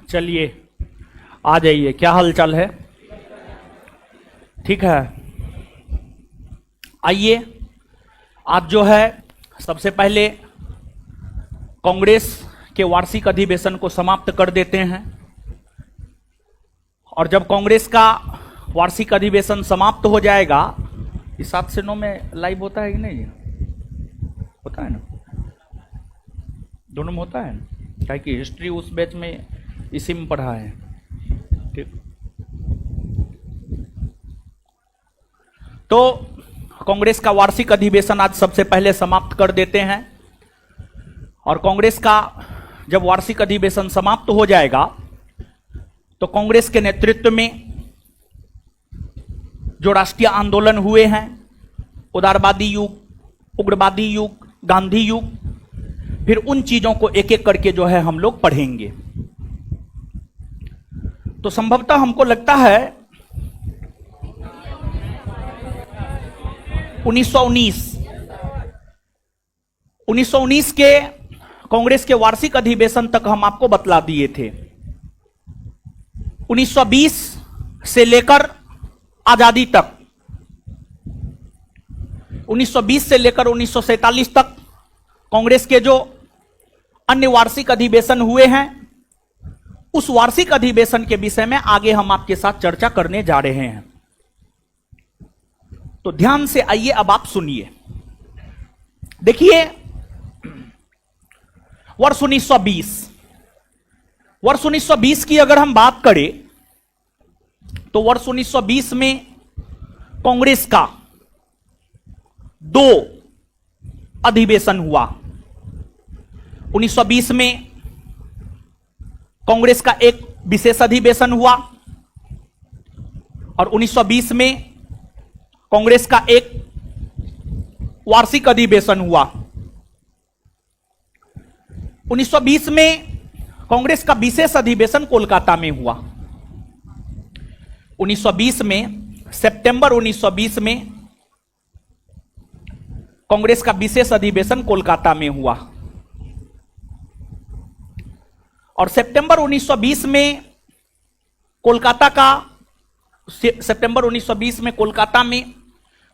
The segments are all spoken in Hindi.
चलिए आ जाइए। क्या हाल चाल है? ठीक है। आइए, आज जो है सबसे पहले कांग्रेस के वार्षिक अधिवेशन को समाप्त कर देते हैं। और जब कांग्रेस का वार्षिक अधिवेशन समाप्त हो जाएगा, इस 7 से 9 में लाइव होता है कि नहीं? होता है ना, दोनों में होता है ना, क्या कि हिस्ट्री उस बैच में इसी में पढ़ा है। ठीक, तो कांग्रेस का वार्षिक अधिवेशन आज सबसे पहले समाप्त कर देते हैं। और कांग्रेस का जब वार्षिक अधिवेशन समाप्त हो जाएगा तो कांग्रेस के नेतृत्व में जो राष्ट्रीय आंदोलन हुए हैं, उदारवादी युग, उग्रवादी युग, गांधी युग, फिर उन चीजों को एक एक करके जो है हम लोग पढ़ेंगे। तो संभवतः हमको लगता है 1919 के कांग्रेस के वार्षिक अधिवेशन तक हम आपको बतला दिए थे। 1920 से लेकर आजादी तक, 1920 से लेकर 1947 तक कांग्रेस के जो अन्य वार्षिक अधिवेशन हुए हैं, उस वार्षिक अधिवेशन के विषय में आगे हम आपके साथ चर्चा करने जा रहे हैं। तो ध्यान से आइए, अब आप सुनिए। देखिए, वर्ष 1920 की अगर हम बात करें तो वर्ष 1920 में कांग्रेस का 2 अधिवेशन हुआ। 1920 में कांग्रेस का एक विशेष अधिवेशन हुआ और 1920 में कांग्रेस का एक वार्षिक अधिवेशन हुआ। 1920 में कांग्रेस का विशेष अधिवेशन कोलकाता में हुआ। 1920 में, सितंबर 1920 में कांग्रेस का विशेष अधिवेशन कोलकाता में हुआ। और सितंबर 1920 में कोलकाता में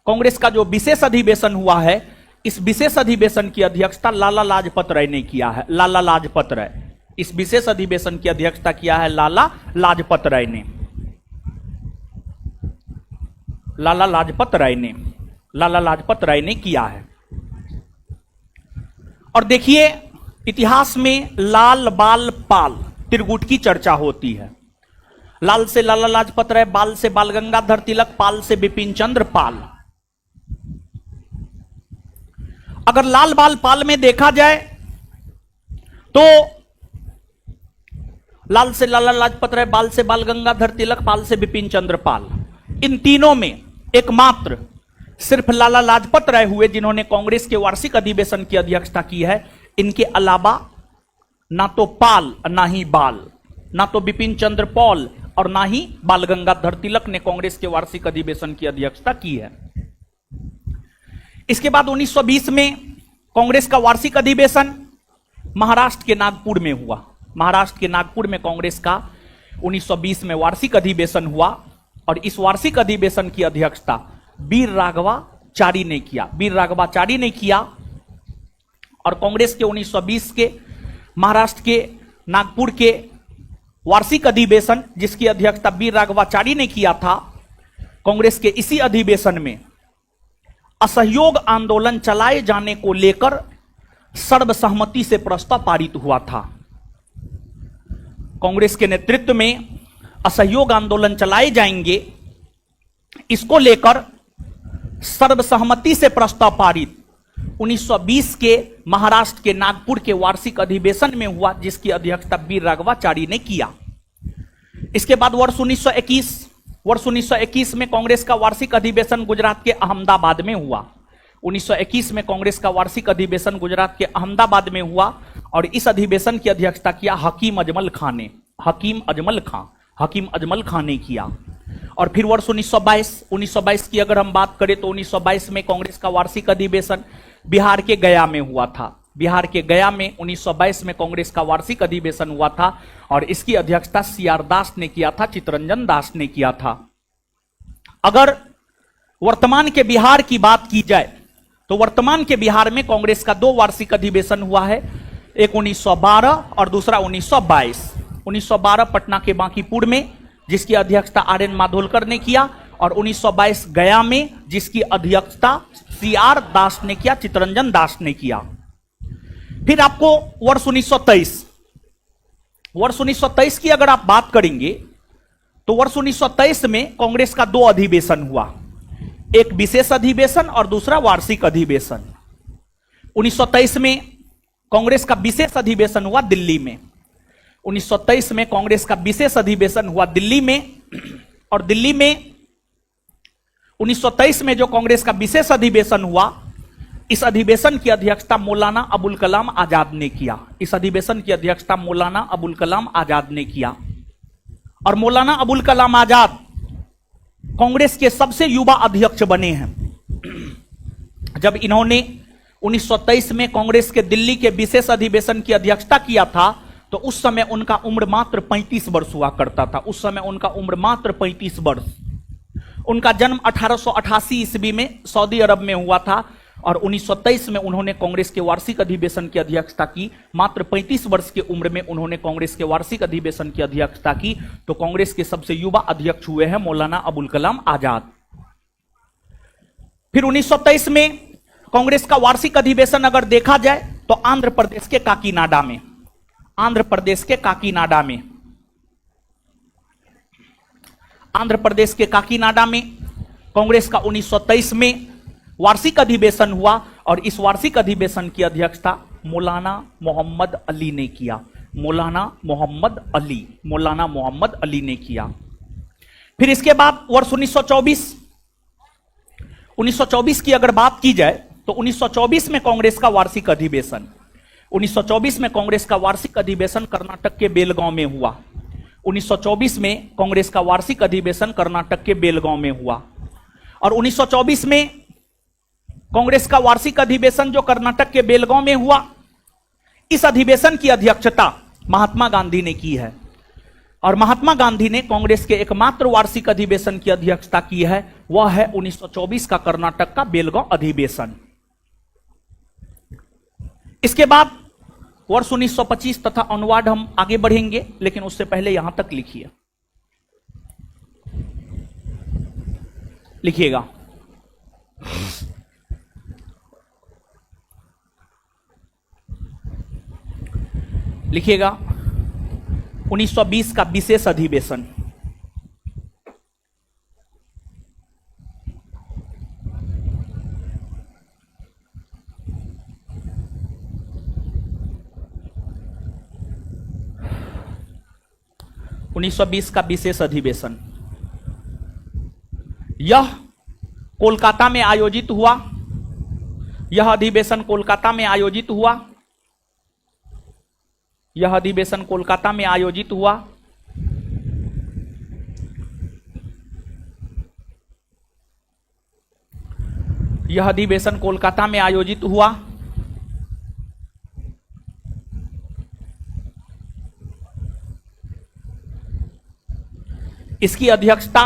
कांग्रेस का जो विशेष अधिवेशन हुआ है, इस विशेष अधिवेशन की अध्यक्षता लाला लाजपत राय ने किया है। लाला लाजपत राय, इस विशेष अधिवेशन की अध्यक्षता किया है लाला लाजपत राय ने। लाला लाजपत राय ने किया है। और देखिए, इतिहास में लाल बाल पाल त्रिगुट की चर्चा होती है। लाल से लाला लाजपत राय, बाल से बाल गंगाधर तिलक, पाल से बिपिन चंद्र पाल। अगर लाल बाल पाल में देखा जाए तो लाल से लाला लाजपत राय, बाल से बाल गंगाधर तिलक, पाल से बिपिन चंद्र पाल, इन तीनों में एकमात्र सिर्फ लाला लाजपत राय हुए जिन्होंने कांग्रेस के वार्षिक अधिवेशन की अध्यक्षता की है। इनके अलावा ना तो पाल, ना ही बाल, ना तो बिपिन चंद्र पॉल और ना ही बाल गंगाधर तिलक ने कांग्रेस के वार्षिक अधिवेशन की अध्यक्षता की है। इसके बाद 1920 में कांग्रेस का वार्षिक अधिवेशन महाराष्ट्र के नागपुर में हुआ। महाराष्ट्र के नागपुर में कांग्रेस का 1920 में वार्षिक अधिवेशन हुआ और इस वार्षिक अधिवेशन की अध्यक्षता वीर राघवाचारी ने किया। और कांग्रेस के 1920 के महाराष्ट्र के नागपुर के वार्षिक अधिवेशन, जिसकी अध्यक्षता वीर राघवाचारी ने किया था, कांग्रेस के इसी अधिवेशन में असहयोग आंदोलन चलाए जाने को लेकर सर्वसहमति से प्रस्ताव पारित हुआ था। कांग्रेस के नेतृत्व में असहयोग आंदोलन चलाए जाएंगे, इसको लेकर सर्वसहमति से प्रस्ताव पारित 1920 के महाराष्ट्र के नागपुर के वार्षिक अधिवेशन में हुआ, जिसकी अध्यक्षता वीर राघवाचारी ने किया। इसके बाद वर्ष 1921 में कांग्रेस का वार्षिक अधिवेशन गुजरात के अहमदाबाद में हुआ। 1921 में कांग्रेस का वार्षिक अधिवेशन गुजरात के अहमदाबाद में हुआ और इस अधिवेशन की अध्यक्षता किया हकीम अजमल खां ने किया। और फिर वर्ष 1922 की अगर हम बात करें तो 1922 में कांग्रेस का वार्षिक अधिवेशन बिहार के गया में हुआ था। बिहार के गया में 1922 में कांग्रेस का वार्षिक अधिवेशन हुआ था और इसकी अध्यक्षता सीआर दास ने किया था, चित्तरंजन दास ने किया था। अगर वर्तमान के बिहार की बात की जाए तो वर्तमान के बिहार में कांग्रेस का 2 वार्षिक अधिवेशन हुआ है, एक 1912 और दूसरा 1922। 1912 पटना के बांकीपुर में, जिसकी अध्यक्षता आर.एन. माधोलकर ने किया, और 1922 गया में, जिसकी अध्यक्षता सीआर दास ने किया, चित्तरंजन दास ने किया। फिर आपको वर्ष 1923 की अगर आप बात करेंगे तो वर्ष 1923 में कांग्रेस का 2 अधिवेशन हुआ, एक विशेष अधिवेशन और दूसरा वार्षिक अधिवेशन। 1923 में कांग्रेस का विशेष अधिवेशन हुआ दिल्ली में। 1923 में कांग्रेस का विशेष अधिवेशन हुआ दिल्ली में, और दिल्ली में 1923 में जो कांग्रेस का विशेष अधिवेशन हुआ, इस अधिवेशन की अध्यक्षता मौलाना अबुल कलाम आजाद ने किया। इस अधिवेशन की अध्यक्षता मौलाना अबुल कलाम आजाद ने किया। और मौलाना अबुल कलाम आजाद कांग्रेस के सबसे युवा अध्यक्ष बने हैं। जब इन्होंने 1923 में कांग्रेस के दिल्ली के विशेष अधिवेशन की अध्यक्षता किया था तो उस समय उनका उम्र मात्र 35 वर्ष हुआ करता था। उस समय उनका उम्र मात्र 35 वर्ष। उनका जन्म 1888 ईस्वी में सऊदी अरब में हुआ था और 1923 में उन्होंने कांग्रेस के वार्षिक अधिवेशन की अध्यक्षता की। मात्र 35 वर्ष की उम्र में उन्होंने कांग्रेस के वार्षिक अधिवेशन की अध्यक्षता की। तो कांग्रेस के सबसे युवा अध्यक्ष हुए हैं मौलाना अबुल कलाम आजाद। फिर 1923 में कांग्रेस का वार्षिक अधिवेशन अगर देखा जाए तो आंध्र प्रदेश के काकीनाडा में, आंध्र प्रदेश के काकीनाडा में, आंध्र प्रदेश के काकीनाडा में कांग्रेस का 1923 में वार्षिक अधिवेशन हुआ और इस वार्षिक अधिवेशन की अध्यक्षता मौलाना मोहम्मद अली ने किया। मौलाना मोहम्मद अली ने किया। फिर इसके बाद वर्ष 1924 की अगर बात की जाए तो 1924 में कांग्रेस का वार्षिक अधिवेशन, 1924 में कांग्रेस का वार्षिक अधिवेशन कर्नाटक के बेलगांव में हुआ। 1924 में कांग्रेस का वार्षिक अधिवेशन कर्नाटक के बेलगांव में हुआ और 1924 में कांग्रेस का वार्षिक अधिवेशन जो कर्नाटक के बेलगांव में हुआ, इस अधिवेशन की अध्यक्षता महात्मा गांधी ने की है और महात्मा गांधी ने कांग्रेस के एकमात्र वार्षिक अधिवेशन की अध्यक्षता की है, वह है 1924 का कर्नाटक का बेलगांव अधिवेशन। इसके बाद वर्ष 1925 तथा अनुवाद हम आगे बढ़ेंगे, लेकिन उससे पहले यहां तक लिखिए, लिखिएगा। लिखिएगा 1920 का विशेष अधिवेशन। का विशेष अधिवेशन यह कोलकाता में आयोजित हुआ। यह अधिवेशन कोलकाता में आयोजित हुआ। यह अधिवेशन कोलकाता में आयोजित हुआ। यह अधिवेशन कोलकाता में आयोजित हुआ। इसकी अध्यक्षता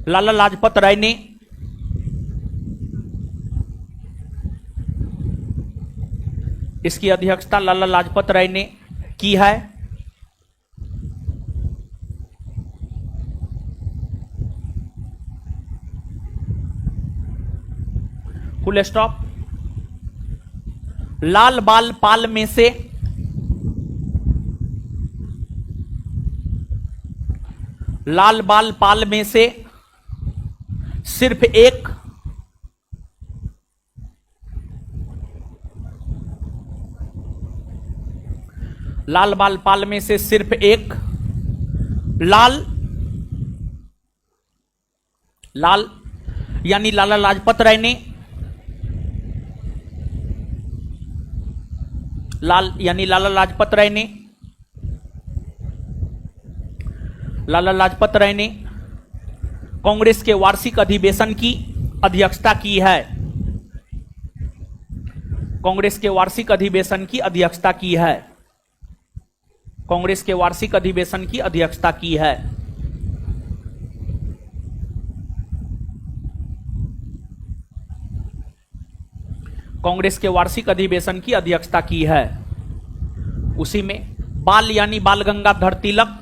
लाला लाजपत राय ने इसकी अध्यक्षता लाला लाजपत राय ने की है। Full stop. लाल बाल पाल में से लाल बाल पाल में से सिर्फ एक लाल बाल पाल में से सिर्फ एक लाल यानी लाला लाजपत राय ने लाला लाजपत राय ने कांग्रेस के वार्षिक अधिवेशन की अध्यक्षता की है? कांग्रेस के वार्षिक अधिवेशन की अध्यक्षता की है? कांग्रेस के वार्षिक अधिवेशन की अध्यक्षता की है? कांग्रेस के वार्षिक अधिवेशन की अध्यक्षता की है। उसी में बाल यानी बाल गंगाधर तिलक,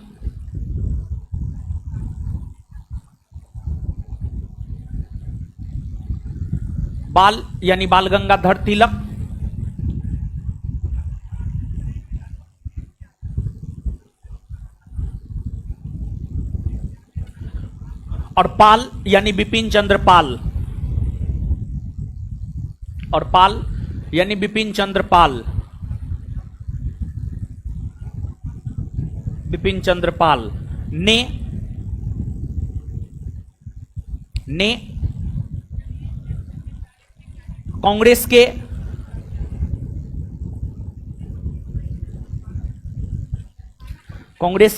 बाल यानी बाल गंगाधर तिलक, और पाल यानी बिपिन चंद्र पाल, और पाल यानी बिपिन चंद्र पाल, बिपिन चंद्र पाल ने कांग्रेस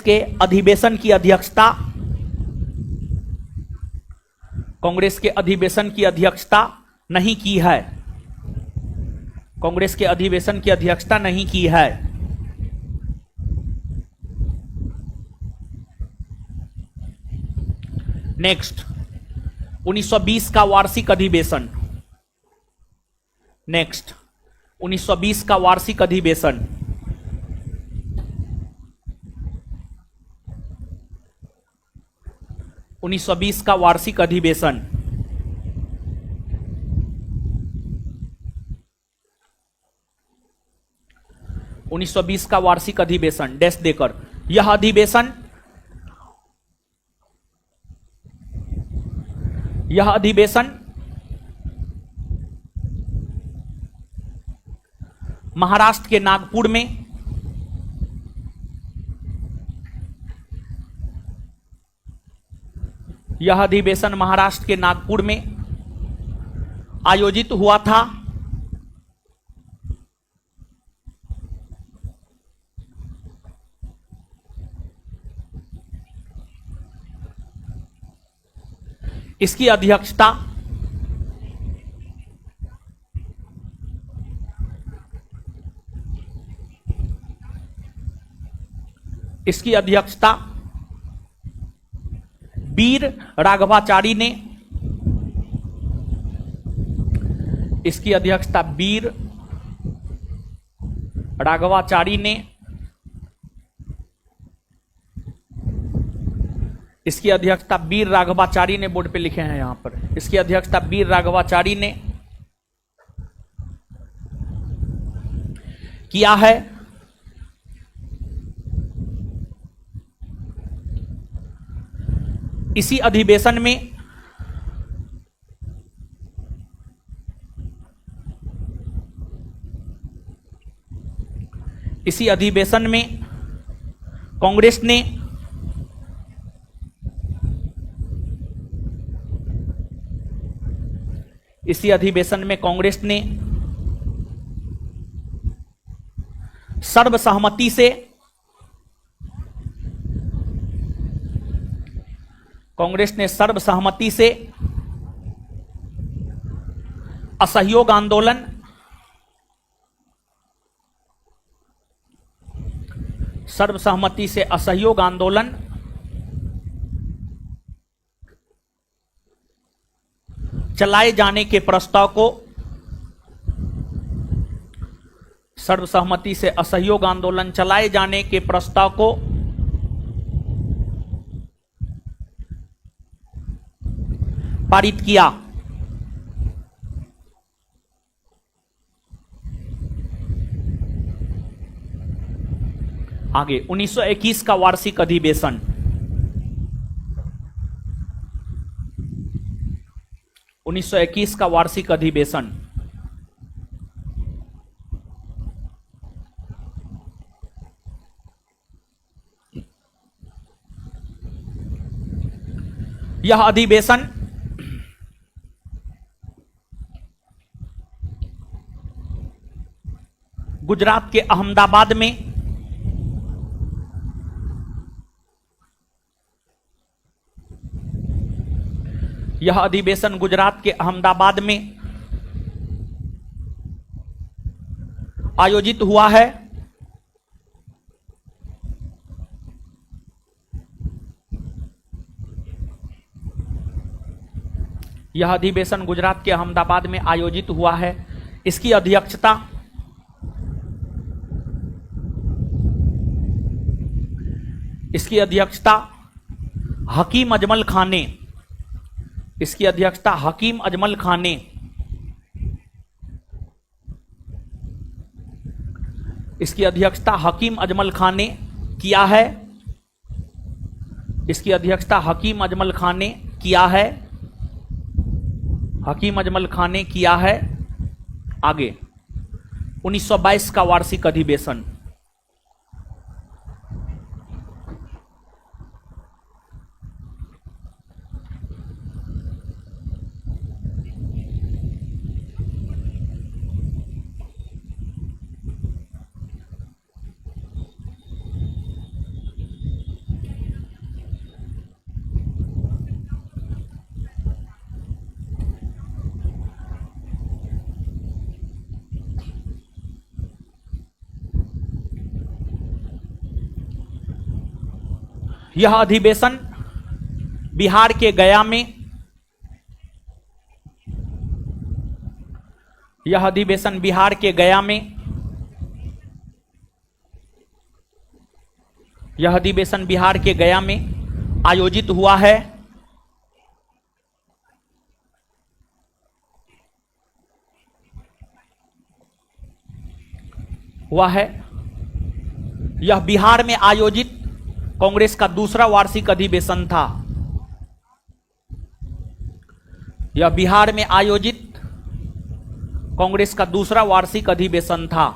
के अधिवेशन की अध्यक्षता, कांग्रेस के अधिवेशन की अध्यक्षता नहीं की है। कांग्रेस के अधिवेशन की अध्यक्षता नहीं की है। नेक्स्ट 1920 का वार्षिक अधिवेशन। नेक्स्ट 1920 का वार्षिक अधिवेशन। उन्नीस सौ 20 का वार्षिक अधिवेशन। उन्नीस सौ 20 का वार्षिक अधिवेशन डैश देकर, यह अधिवेशन महाराष्ट्र के नागपुर में आयोजित हुआ था। इसकी अध्यक्षता वीर राघवाचारी ने, इसकी अध्यक्षता वीर राघवाचारी ने, इसकी अध्यक्षता वीर राघवाचारी ने, बोर्ड पे लिखे हैं यहां पर, इसकी अध्यक्षता वीर राघवाचारी ने किया है। इसी अधिवेशन में कांग्रेस ने सर्वसहमति से असहयोग आंदोलन चलाए जाने के प्रस्ताव को, सर्वसहमति से असहयोग आंदोलन चलाए जाने के प्रस्ताव को पारित किया। आगे 1921 का वार्षिक अधिवेशन। 1921 का वार्षिक अधिवेशन। यह अधिवेशन गुजरात के अहमदाबाद में यह अधिवेशन गुजरात के अहमदाबाद में आयोजित हुआ है। यह अधिवेशन गुजरात के अहमदाबाद में आयोजित हुआ है। इसकी अध्यक्षता हकीम अजमल खान ने इसकी अध्यक्षता हकीम अजमल खान ने इसकी अध्यक्षता हकीम अजमल खान ने किया है। इसकी अध्यक्षता हकीम अजमल खान ने किया है। हकीम अजमल खान ने किया है। आगे 1922 का वार्षिक अधिवेशन। यह अधिवेशन बिहार के गया में यह अधिवेशन बिहार के गया में यह अधिवेशन बिहार के गया में आयोजित हुआ है। यह बिहार में आयोजित कांग्रेस का दूसरा वार्षिक अधिवेशन था। यह बिहार में आयोजित कांग्रेस का दूसरा वार्षिक अधिवेशन था।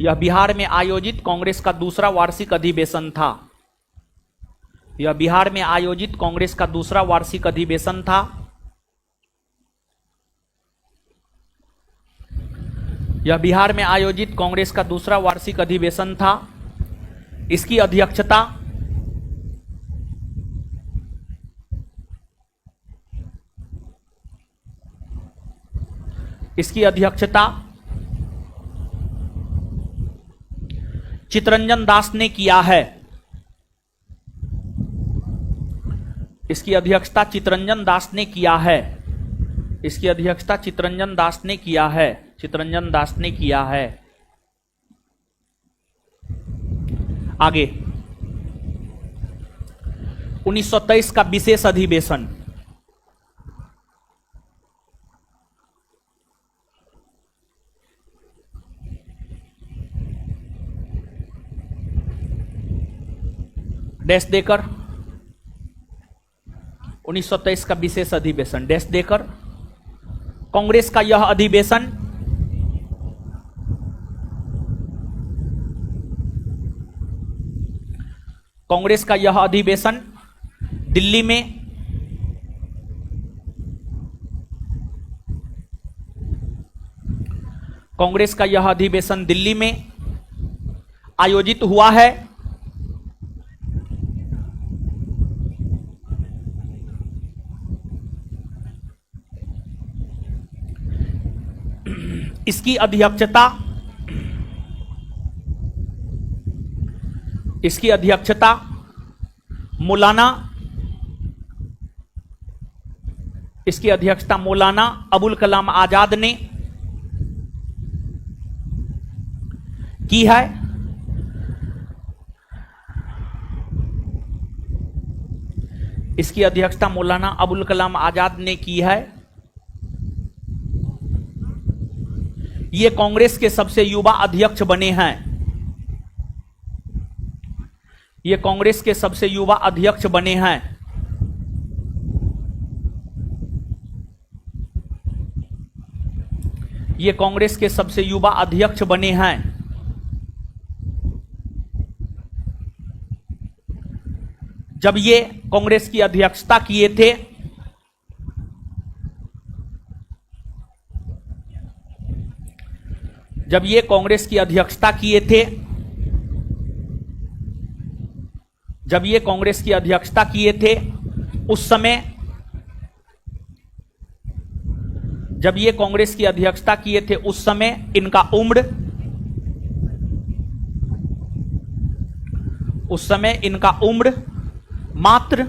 यह बिहार में आयोजित कांग्रेस का दूसरा वार्षिक अधिवेशन था। यह बिहार में आयोजित कांग्रेस का दूसरा वार्षिक अधिवेशन था। यह बिहार में आयोजित कांग्रेस का दूसरा वार्षिक अधिवेशन था। इसकी अध्यक्षता चितरंजन दास ने किया है। इसकी अध्यक्षता चितरंजन दास ने किया है। इसकी अध्यक्षता चितरंजन दास ने किया है। चितरंजन दास ने किया है। आगे 1923 का विशेष अधिवेशन। डैश देकर 1923 का विशेष अधिवेशन डैश देकर कांग्रेस का यह अधिवेशन दिल्ली में कांग्रेस का यह अधिवेशन दिल्ली में आयोजित हुआ है। इसकी अध्यक्षता मौलाना अबुल कलाम आजाद ने की है। इसकी अध्यक्षता मौलाना अबुल कलाम आजाद ने की है। ये कांग्रेस के सबसे युवा अध्यक्ष बने हैं। ये कांग्रेस के सबसे युवा अध्यक्ष बने हैं। ये कांग्रेस के सबसे युवा अध्यक्ष बने हैं। जब ये कांग्रेस की अध्यक्षता किए थे जब ये कांग्रेस की अध्यक्षता किए थे उस समय जब ये कांग्रेस की अध्यक्षता किए थे उस समय इनका उम्र मात्र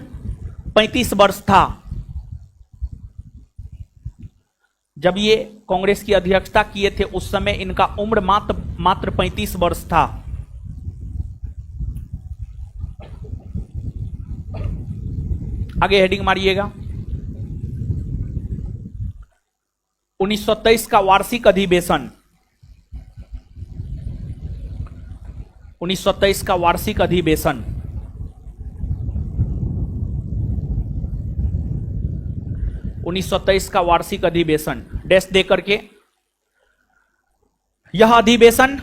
35 वर्ष था। जब ये कांग्रेस की अध्यक्षता किए थे उस समय इनका उम्र मात्र 35 वर्ष था। आगे हेडिंग मारिएगा। 1923 का वार्षिक अधिवेशन, 1923 का वार्षिक अधिवेशन, 1923 का वार्षिक अधिवेशन डैश दे करके, यह अधिवेशन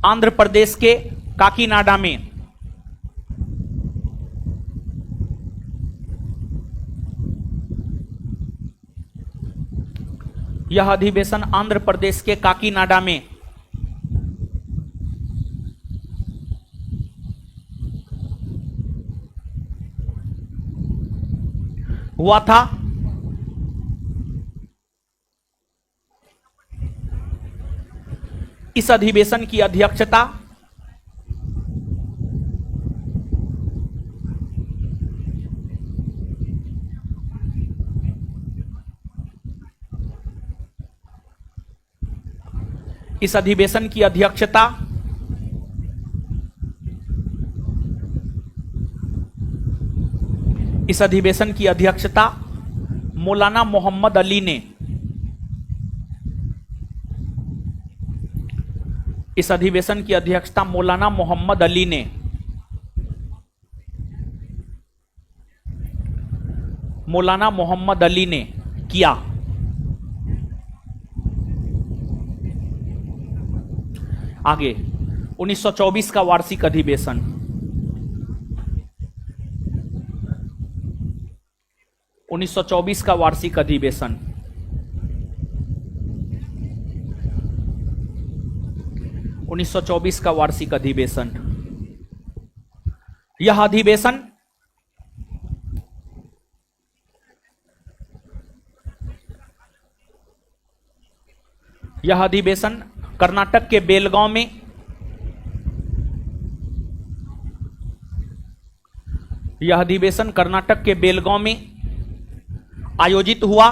आंध्र प्रदेश के काकीनाडा में हुआ था। इस अधिवेशन की अध्यक्षता मौलाना मोहम्मद अली ने, इस अधिवेशन की अध्यक्षता मौलाना मोहम्मद अली ने किया। आगे 1924 का वार्षिक अधिवेशन, 1924 का वार्षिक अधिवेशन, 1924 का वार्षिक अधिवेशन, यह अधिवेशन कर्नाटक के बेलगांव में, यह अधिवेशन कर्नाटक के बेलगांव में आयोजित हुआ।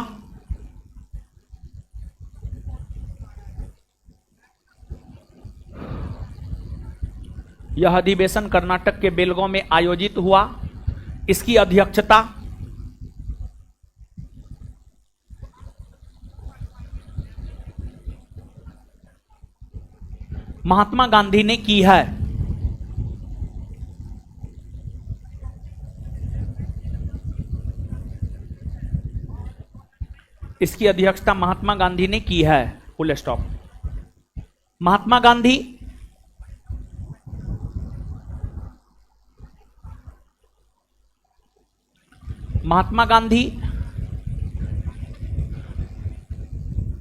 यह अधिवेशन कर्नाटक के बेलगांव में आयोजित हुआ। इसकी अध्यक्षता महात्मा गांधी ने की है। इसकी अध्यक्षता महात्मा गांधी ने की है। Full stop. महात्मा गांधी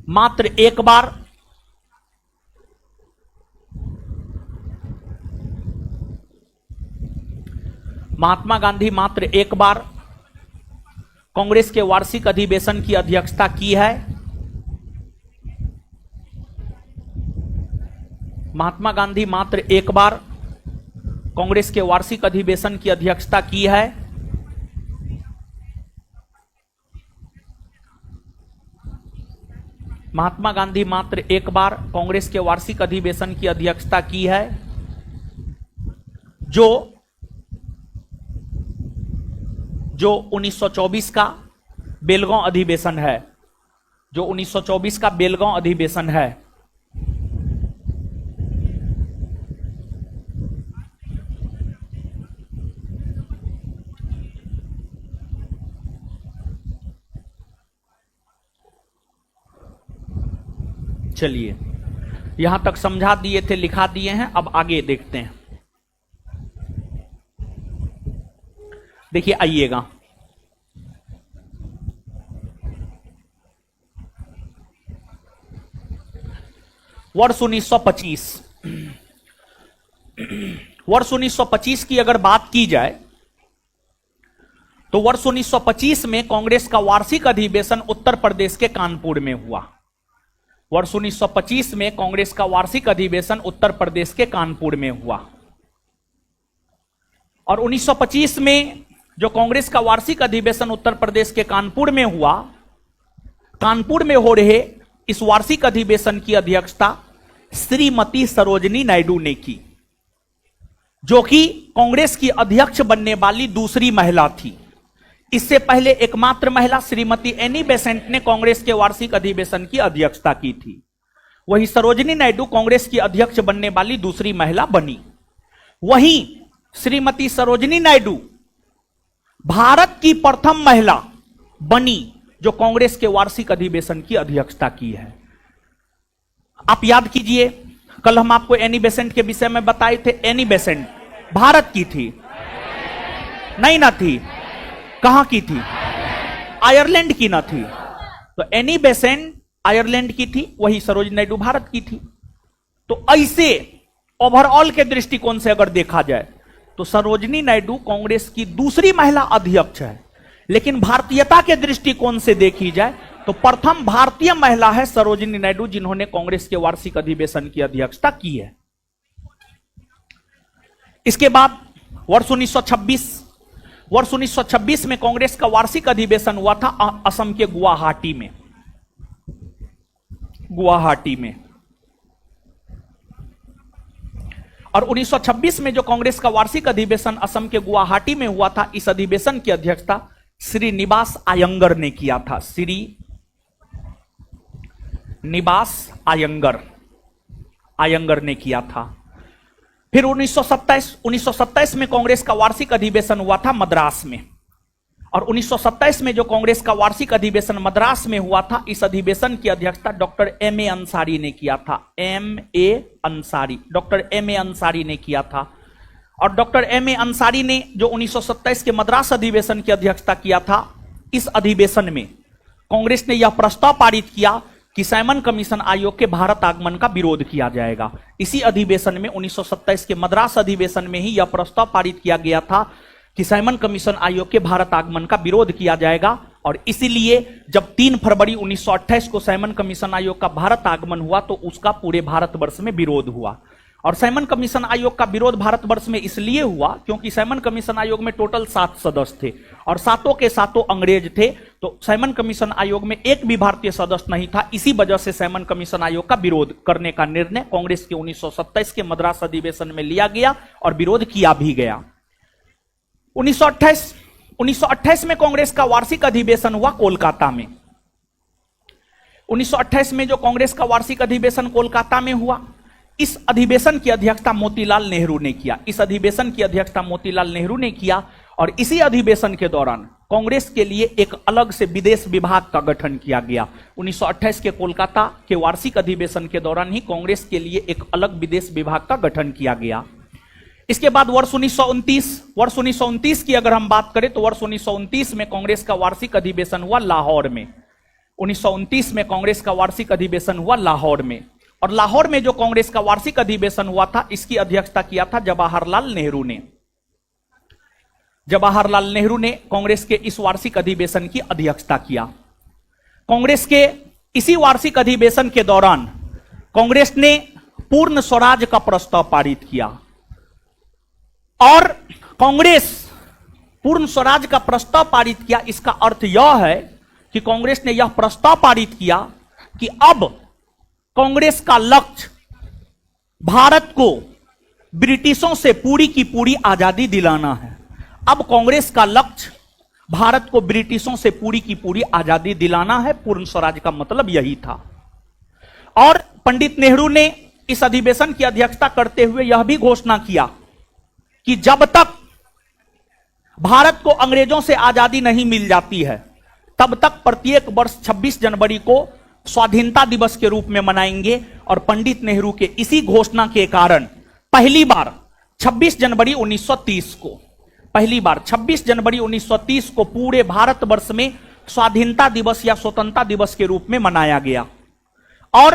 मात्र एक बार कांग्रेस के वार्षिक अधिवेशन की अध्यक्षता की है। महात्मा गांधी मात्र एक बार कांग्रेस के वार्षिक अधिवेशन की अध्यक्षता की है। महात्मा गांधी मात्र एक बार कांग्रेस के वार्षिक अधिवेशन की अध्यक्षता की है, जो 1924 का बेलगांव अधिवेशन है, जो 1924 का बेलगांव अधिवेशन है। चलिए, यहां तक समझा दिए थे, लिखा दिए हैं। अब आगे देखते हैं। देखिए, आइएगा। वर्ष 1925 की अगर बात की जाए तो वर्ष 1925 में कांग्रेस का वार्षिक अधिवेशन उत्तर प्रदेश के कानपुर में हुआ। वर्ष 1925 में कांग्रेस का वार्षिक अधिवेशन उत्तर प्रदेश के कानपुर में हुआ। और 1925 में जो कांग्रेस का वार्षिक अधिवेशन उत्तर प्रदेश के कानपुर में हुआ, कानपुर में हो रहे इस वार्षिक अधिवेशन की अध्यक्षता श्रीमती सरोजिनी नायडू ने की, जो कि कांग्रेस की अध्यक्ष बनने वाली दूसरी महिला थी। इससे पहले एकमात्र महिला श्रीमती एनी बेसेंट ने कांग्रेस के वार्षिक अधिवेशन की अध्यक्षता की थी। वही सरोजिनी नायडू कांग्रेस की अध्यक्ष बनने वाली दूसरी महिला बनी। वहीं श्रीमती सरोजिनी नायडू भारत की प्रथम महिला बनी जो कांग्रेस के वार्षिक अधिवेशन की अध्यक्षता की है। आप याद कीजिए, कल हम आपको एनी बेसेंट के विषय में बताए थे। एनी बेसेंट भारत की थी? नहीं ना थी। कहां की थी? आयरलैंड की ना थी। तो एनी बेसेंट आयरलैंड की थी, वही सरोजिनी नायडू भारत की थी। तो ऐसे ओवरऑल के दृष्टिकोण से अगर देखा जाए तो सरोजिनी नायडू कांग्रेस की दूसरी महिला अध्यक्ष है, लेकिन भारतीयता के दृष्टिकोण से देखी जाए तो प्रथम भारतीय महिला है सरोजिनी नायडू, जिन्होंने कांग्रेस के वार्षिक अधिवेशन की अध्यक्षता की है। इसके बाद वर्ष 1926 में कांग्रेस का वार्षिक अधिवेशन हुआ था असम के गुवाहाटी में। और 1926 में जो कांग्रेस का वार्षिक अधिवेशन असम के गुवाहाटी में हुआ था, इस अधिवेशन की अध्यक्षता श्रीनिवास अयंगर ने किया था। श्रीनिवास अयंगर ने किया था। फिर 1927 में कांग्रेस का वार्षिक अधिवेशन हुआ था मद्रास में। और 1927 में जो कांग्रेस का वार्षिक अधिवेशन मद्रास में हुआ था, इस अधिवेशन की अध्यक्षता डॉक्टर एम.ए. अंसारी ने किया था। Doctor MA. अंसारी ने किया था। और डॉक्टर एम.ए. अंसारी ने जो 1927 के मद्रास अधिवेशन की अध्यक्षता किया था, इस अधिवेशन में कांग्रेस ने यह प्रस्ताव पारित किया कि साइमन कमीशन आयोग के भारत आगमन का विरोध किया जाएगा। इसी अधिवेशन में 1927 के मद्रास अधिवेशन में ही यह प्रस्ताव पारित किया गया था कि साइमन कमीशन आयोग के भारत आगमन का विरोध किया जाएगा। और इसीलिए जब 3 फरवरी 1928 को साइमन कमीशन आयोग का भारत आगमन हुआ तो उसका पूरे भारतवर्ष में विरोध हुआ। और साइमन कमीशन आयोग का विरोध भारतवर्ष में इसलिए हुआ क्योंकि साइमन कमीशन आयोग में टोटल 7 सदस्य थे और सातों के सातों अंग्रेज थे। तो साइमन कमीशन आयोग में एक भी भारतीय सदस्य नहीं था। इसी वजह से साइमन कमीशन आयोग का विरोध करने का निर्णय कांग्रेस के 1927 के मद्रास अधिवेशन में लिया गया और विरोध किया भी गया। 1928 में कांग्रेस का वार्षिक अधिवेशन हुआ कोलकाता में। 1928 में जो कांग्रेस का वार्षिक अधिवेशन कोलकाता में हुआ, इस अधिवेशन की अध्यक्षता मोतीलाल नेहरू ने किया। और इसी अधिवेशन के दौरान कांग्रेस के लिए एक अलग से विदेश विभाग का गठन किया गया। 1928 के कोलकाता के वार्षिक अधिवेशन के दौरान ही कांग्रेस के लिए एक अलग विदेश विभाग का गठन किया गया। इसके बाद वर्ष 1929 की अगर हम बात करें तो वर्ष 1929 में कांग्रेस का वार्षिक अधिवेशन हुआ लाहौर में। 1929 में कांग्रेस का वार्षिक अधिवेशन हुआ लाहौर में। और लाहौर में जो कांग्रेस का वार्षिक अधिवेशन हुआ था, इसकी अध्यक्षता किया था जवाहरलाल नेहरू ने कांग्रेस के इस वार्षिक अधिवेशन की अध्यक्षता किया। कांग्रेस के इसी वार्षिक अधिवेशन के दौरान कांग्रेस ने पूर्ण स्वराज का प्रस्ताव पारित किया। और कांग्रेस पूर्ण स्वराज का प्रस्ताव पारित किया, इसका अर्थ यह है कि कांग्रेस ने यह प्रस्ताव पारित किया कि अब कांग्रेस का लक्ष्य भारत को ब्रिटिशों से पूरी की पूरी आजादी दिलाना है। अब कांग्रेस का लक्ष्य भारत को ब्रिटिशों से पूरी की पूरी आजादी दिलाना है। पूर्ण स्वराज का मतलब यही था। और पंडित नेहरू ने इस अधिवेशन की अध्यक्षता करते हुए यह भी घोषणा किया कि जब तक भारत को अंग्रेजों से आजादी नहीं मिल जाती है, तब तक प्रत्येक वर्ष 26 जनवरी को स्वाधीनता दिवस के रूप में मनाएंगे। और पंडित नेहरू के इसी घोषणा के कारण पहली बार 26 जनवरी 1930 को पूरे भारतवर्ष में स्वाधीनता दिवस या स्वतंत्रता दिवस के रूप में मनाया गया। और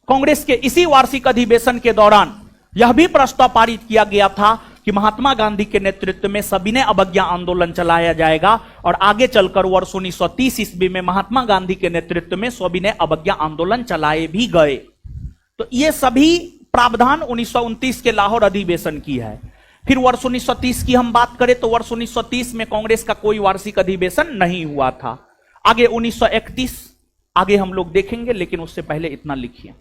कांग्रेस के इसी वार्षिक अधिवेशन के दौरान यह भी प्रस्ताव पारित किया गया था कि महात्मा गांधी के नेतृत्व में सविनय अवज्ञा आंदोलन चलाया जाएगा और आगे चलकर वर्ष 1930 ईस्वी में महात्मा गांधी के नेतृत्व में सविनय अवज्ञा आंदोलन चलाए भी गए। तो ये सभी प्रावधान 1929 के लाहौर अधिवेशन की है। फिर वर्ष 1930 की हम बात करें तो वर्ष 1930 में कांग्रेस का कोई वार्षिक अधिवेशन नहीं हुआ था। आगे 1931 आगे हम लोग देखेंगे, लेकिन उससे पहले इतना लिखिए,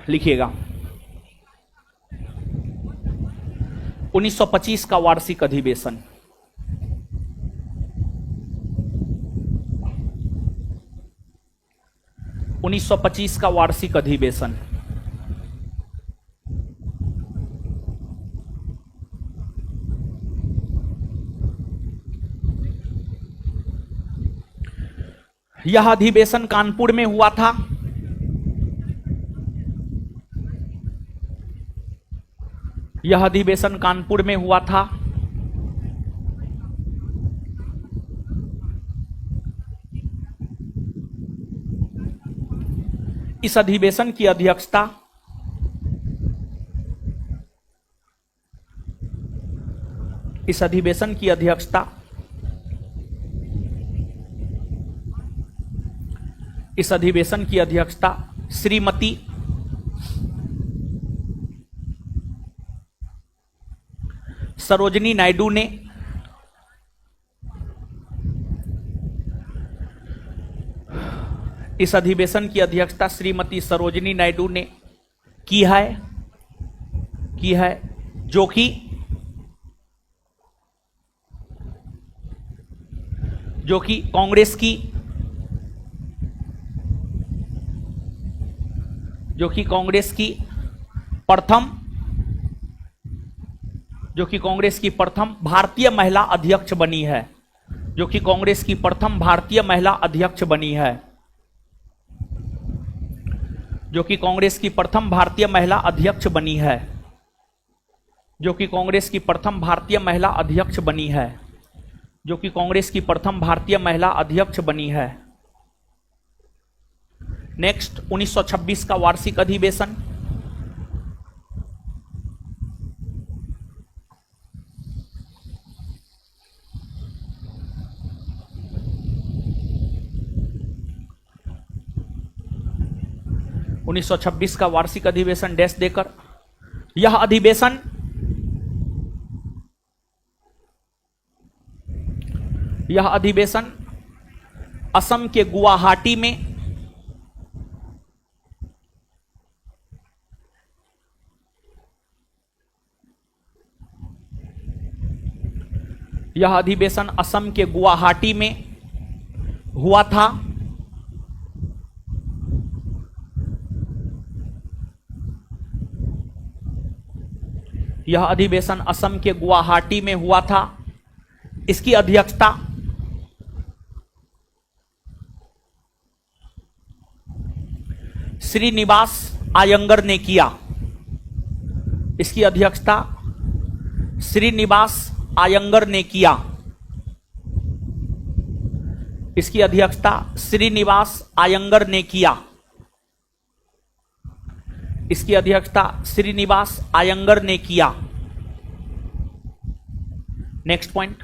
लिखिएगा 1925 का वार्षिक अधिवेशन। $1925 का वार्षिक अधिवेशन यह अधिवेशन कानपुर में हुआ था। यह अधिवेशन कानपुर में हुआ था। इस अधिवेशन की अध्यक्षता इस अधिवेशन की अध्यक्षता इस अधिवेशन की अध्यक्षता श्रीमती सरोजिनी नायडू ने इस अधिवेशन की अध्यक्षता श्रीमती सरोजिनी नायडू ने की है जो कि कांग्रेस की प्रथम भारतीय महिला अध्यक्ष बनी है। जो कि कांग्रेस की प्रथम भारतीय महिला अध्यक्ष बनी है। जो कि कांग्रेस की प्रथम भारतीय महिला अध्यक्ष बनी है। जो कि कांग्रेस की प्रथम भारतीय महिला अध्यक्ष बनी है। जो कि कांग्रेस की प्रथम भारतीय महिला अध्यक्ष बनी है। नेक्स्ट 1926 का वार्षिक अधिवेशन। $1926 का वार्षिक अधिवेशन डैश देकर, यह अधिवेशन असम के गुवाहाटी में हुआ था। यह अधिवेशन असम के गुवाहाटी में हुआ था। इसकी अध्यक्षता श्रीनिवास आयंगर ने किया। इसकी अध्यक्षता श्रीनिवास आयंगर ने किया। इसकी अध्यक्षता श्रीनिवास आयंगर ने किया। इसकी अध्यक्षता श्रीनिवास आयंगर ने किया। नेक्स्ट पॉइंट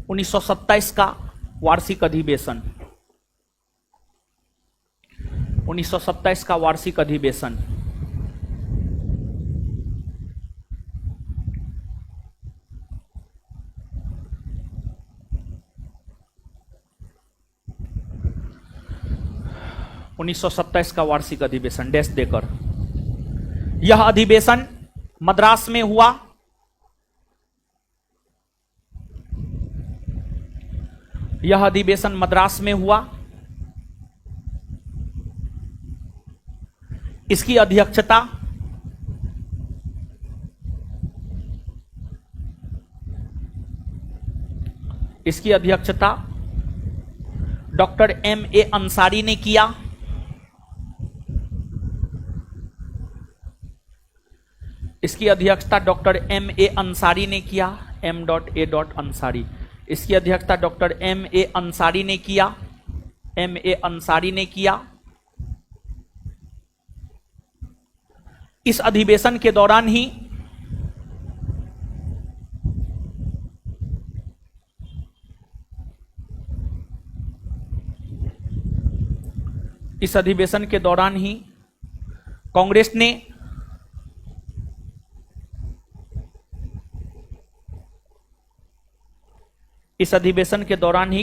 1927 का वार्षिक अधिवेशन। 1927 का वार्षिक अधिवेशन। $1927 का वार्षिक अधिवेशन डैश देकर, यह अधिवेशन मद्रास में हुआ। यह अधिवेशन मद्रास में हुआ। इसकी अध्यक्षता डॉक्टर M.A. अंसारी ने किया। इसकी अध्यक्षता डॉक्टर M.A. अंसारी ने किया। M.A. अंसारी। इसकी अध्यक्षता डॉक्टर M.A. अंसारी ने किया। M.A. अंसारी ने किया। इस अधिवेशन के दौरान ही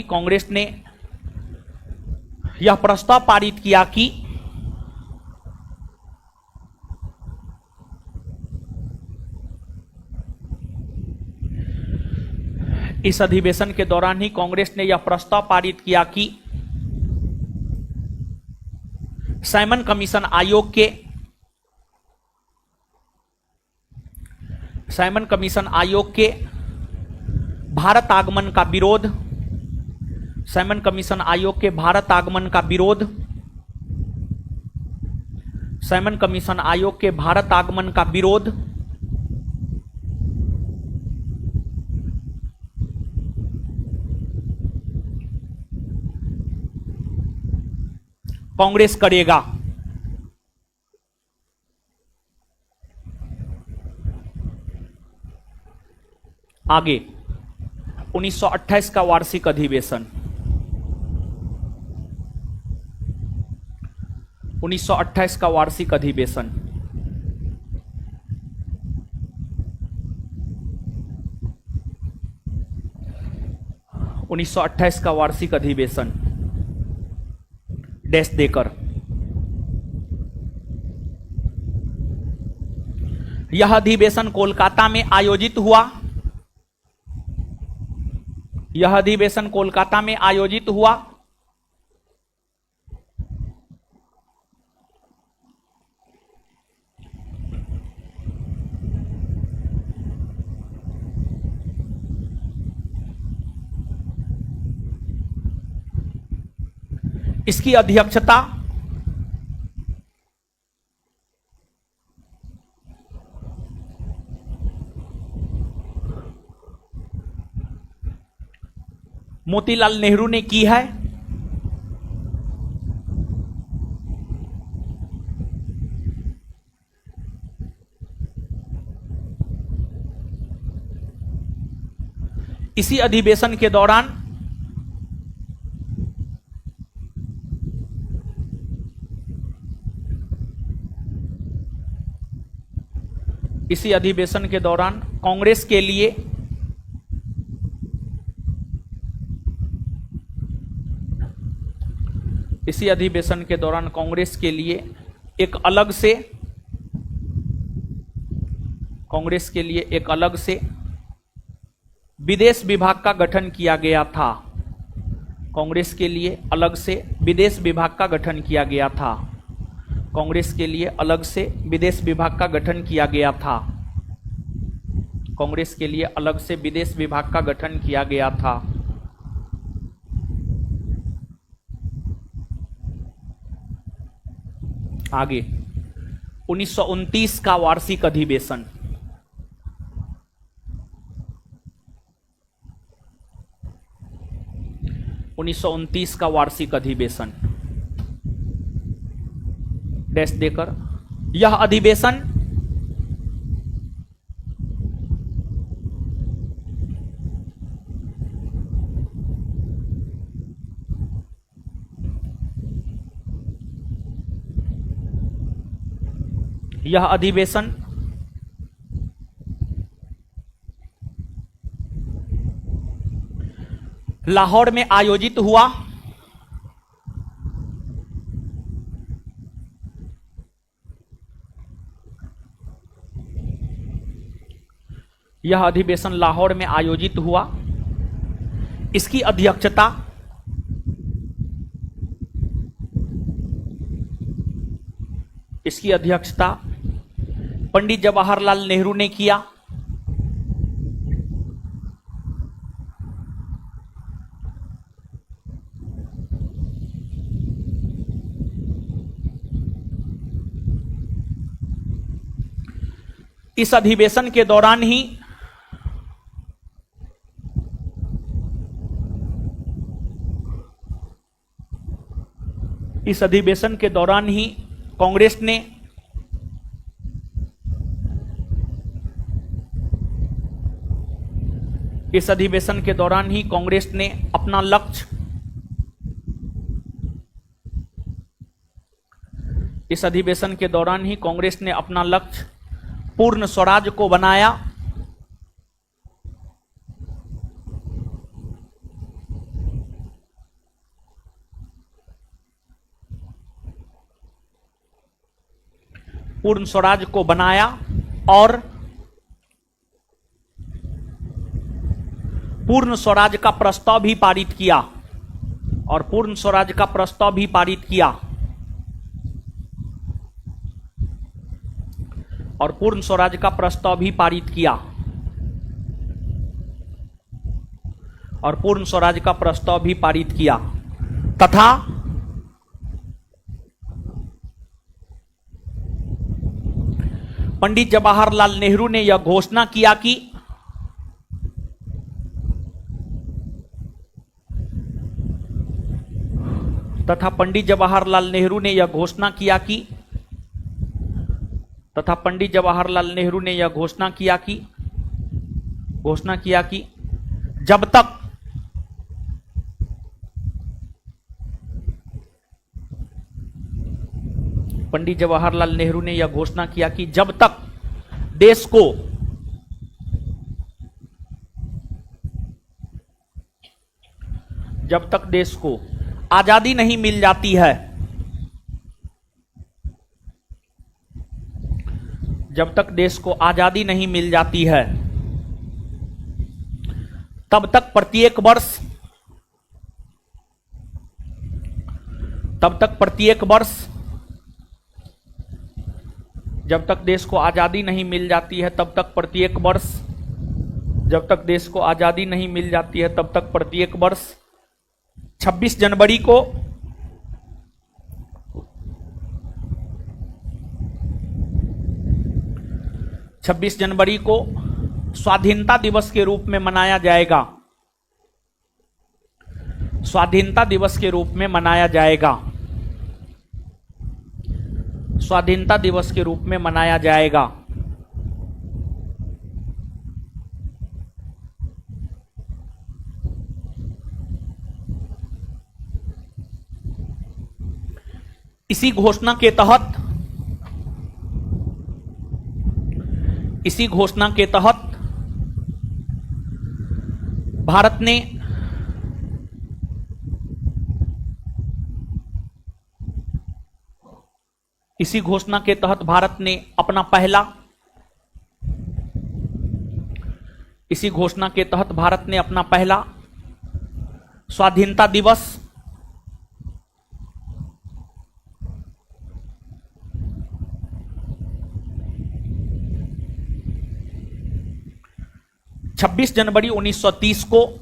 कांग्रेस ने यह प्रस्ताव पारित किया कि इस अधिवेशन के दौरान ही कांग्रेस ने यह प्रस्ताव पारित किया कि साइमन कमीशन आयोग के भारत आगमन का विरोध कांग्रेस करेगा। आगे 1928 का वार्षिक अधिवेशन। 1928 का वार्षिक अधिवेशन। डैश देकर यह अधिवेशन कोलकाता में आयोजित हुआ। इसकी अध्यक्षता मोतीलाल नेहरू ने की है। इसी अधिवेशन के दौरान कांग्रेस के लिए एक अलग से विदेश विभाग का गठन किया गया था। कांग्रेस के लिए अलग से विदेश विभाग का गठन किया गया था। आगे 1929 का वार्षिक अधिवेशन। 1929 का वार्षिक अधिवेशन डैश देकर यह अधिवेशन लाहौर में आयोजित हुआ। इसकी अध्यक्षता पंडित जवाहरलाल नेहरू ने किया। इस अधिवेशन के दौरान ही कांग्रेस ने इस अधिवेशन के दौरान ही कांग्रेस ने अपना लक्ष्य इस अधिवेशन के दौरान ही कांग्रेस ने अपना लक्ष्य पूर्ण स्वराज को बनाया। पूर्ण स्वराज को बनाया और पूर्ण स्वराज का प्रस्ताव भी पारित किया और पूर्ण स्वराज का प्रस्ताव भी पारित किया और पूर्ण स्वराज का प्रस्ताव भी पारित किया और पूर्ण स्वराज का प्रस्ताव भी पारित किया तथा पंडित जवाहरलाल नेहरू ने यह घोषणा किया कि पंडित जवाहरलाल नेहरू ने यह घोषणा किया कि जब तक पंडित जवाहरलाल नेहरू ने यह घोषणा किया कि जब तक देश को आजादी नहीं मिल जाती है, जब तक देश को आजादी नहीं मिल जाती है, तब तक प्रत्येक वर्ष जब तक देश को आजादी नहीं मिल जाती है तब तक प्रत्येक वर्ष जब तक देश को आजादी नहीं मिल जाती है तब तक प्रत्येक वर्ष 26 जनवरी को स्वाधीनता दिवस के रूप में मनाया जाएगा। स्वाधीनता दिवस के रूप में मनाया जाएगा। स्वाधीनता दिवस के रूप में मनाया जाएगा। इसी घोषणा के तहत भारत ने अपना पहला स्वाधीनता दिवस 26 जनवरी 1930 को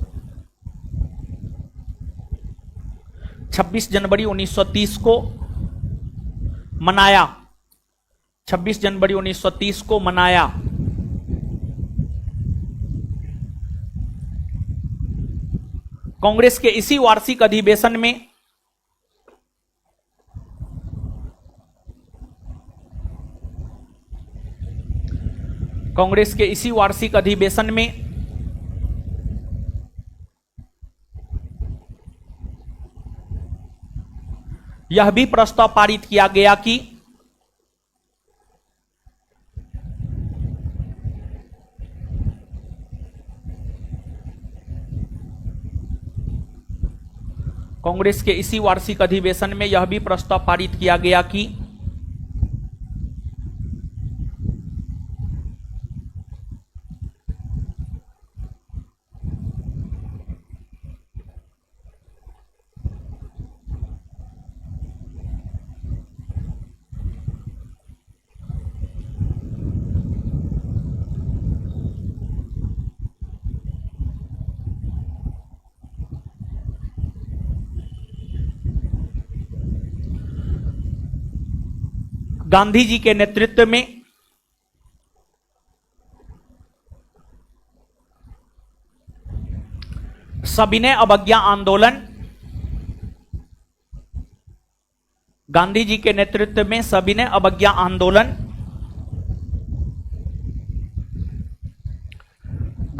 26 जनवरी 1930 को मनाया। 26 जनवरी 1930 को मनाया। कांग्रेस के इसी वार्षिक अधिवेशन में यह भी प्रस्ताव पारित किया गया कि कांग्रेस के इसी वार्षिक अधिवेशन में यह भी प्रस्ताव पारित किया गया कि गांधी जी के नेतृत्व में सविनय अवज्ञा आंदोलन, गांधी जी के नेतृत्व में सविनय अवज्ञा आंदोलन,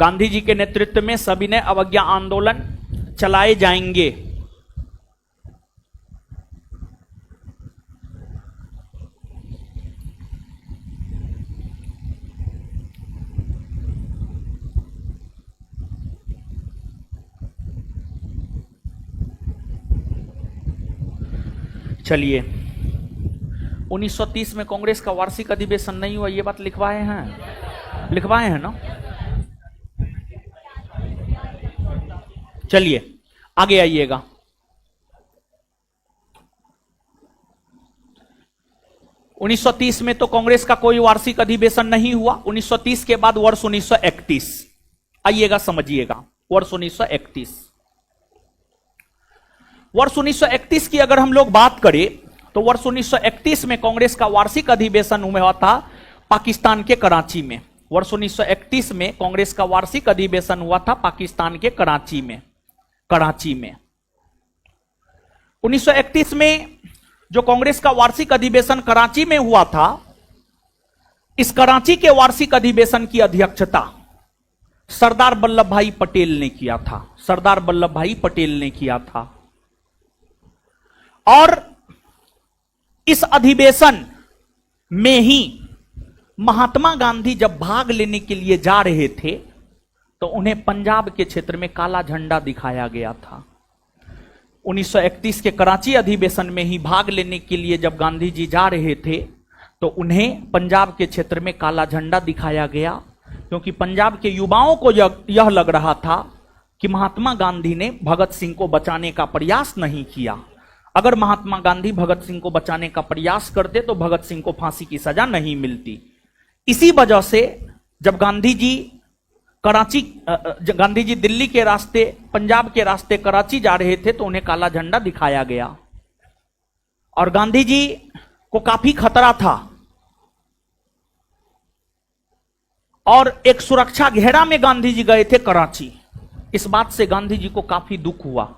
गांधी जी के नेतृत्व में सविनय अवज्ञा आंदोलन चलाए जाएंगे। चलिए, 1930 में कांग्रेस का वार्षिक अधिवेशन नहीं हुआ, ये बात लिखवाए हैं ना। चलिए आगे आइएगा। उन्नीस सौ 30 में तो कांग्रेस का कोई वार्षिक अधिवेशन नहीं हुआ। 1930 के बाद वर्ष 1931, आइएगा समझिएगा। वर्ष 1931, वर्ष 1931 की अगर हम लोग बात करें तो वर्ष 1931 में कांग्रेस का वार्षिक अधिवेशन हुआ था पाकिस्तान के कराची में। वर्ष 1931 में कांग्रेस का वार्षिक अधिवेशन हुआ था पाकिस्तान के कराची में। 1931 में जो कांग्रेस का वार्षिक अधिवेशन कराची में हुआ था, इस कराची के वार्षिक अधिवेशन की अध्यक्षता सरदार वल्लभ भाई पटेल ने किया था। सरदार वल्लभ भाई पटेल ने किया था। और इस अधिवेशन में ही महात्मा गांधी जब भाग लेने के लिए जा रहे थे तो उन्हें पंजाब के क्षेत्र में काला झंडा दिखाया गया था। 1931 के कराची अधिवेशन में ही भाग लेने के लिए जब गांधी जी जा रहे थे तो उन्हें पंजाब के क्षेत्र में काला झंडा दिखाया गया, क्योंकि पंजाब के युवाओं को यह लग रहा था कि महात्मा गांधी ने भगत सिंह को बचाने का प्रयास नहीं किया। अगर महात्मा गांधी भगत सिंह को बचाने का प्रयास करते तो भगत सिंह को फांसी की सजा नहीं मिलती। इसी वजह से जब गांधी जी दिल्ली के रास्ते, पंजाब के रास्ते कराची जा रहे थे तो उन्हें काला झंडा दिखाया गया। और गांधी जी को काफी खतरा था और एक सुरक्षा घेरा में गांधी जी गए थे कराची। इस बात से गांधी जी को काफी दुख हुआ।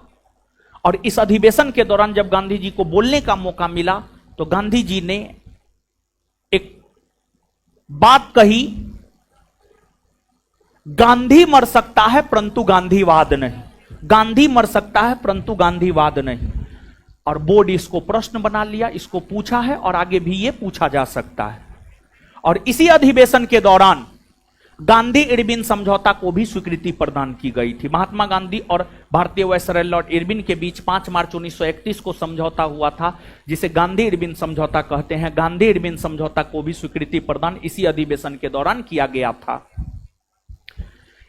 और इस अधिवेशन के दौरान जब गांधी जी को बोलने का मौका मिला तो गांधी जी ने एक बात कही, गांधी मर सकता है परंतु गांधीवाद नहीं। गांधी मर सकता है परंतु गांधीवाद नहीं। और बोर्ड इसको प्रश्न बना लिया, इसको पूछा है और आगे भी ये पूछा जा सकता है। और इसी अधिवेशन के दौरान गांधी इरविन समझौता को भी स्वीकृति प्रदान की गई थी। महात्मा गांधी और भारतीय वायसराय लॉर्ड इरविन के बीच 5 मार्च 1931 को समझौता हुआ था, जिसे गांधी इरविन समझौता कहते हैं। गांधी इरविन समझौता को भी स्वीकृति प्रदान इसी अधिवेशन के दौरान किया गया था।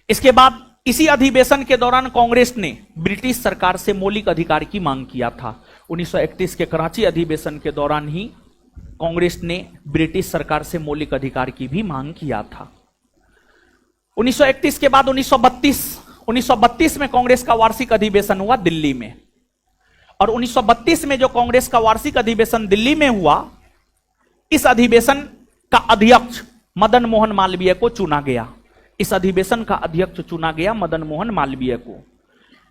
इसके बाद इसी अधिवेशन के दौरान कांग्रेस ने ब्रिटिश सरकार से मौलिक अधिकार की मांग किया था। 1931 के कराची अधिवेशन के दौरान ही कांग्रेस ने ब्रिटिश सरकार से मौलिक अधिकार की भी मांग किया था। 1931 के बाद 1932 में कांग्रेस का वार्षिक अधिवेशन हुआ दिल्ली में। और 1932 में जो कांग्रेस का वार्षिक अधिवेशन दिल्ली में हुआ, इस अधिवेशन का अध्यक्ष मदन मोहन मालवीय को चुना गया। इस अधिवेशन का अध्यक्ष चुना गया मदन मोहन मालवीय को।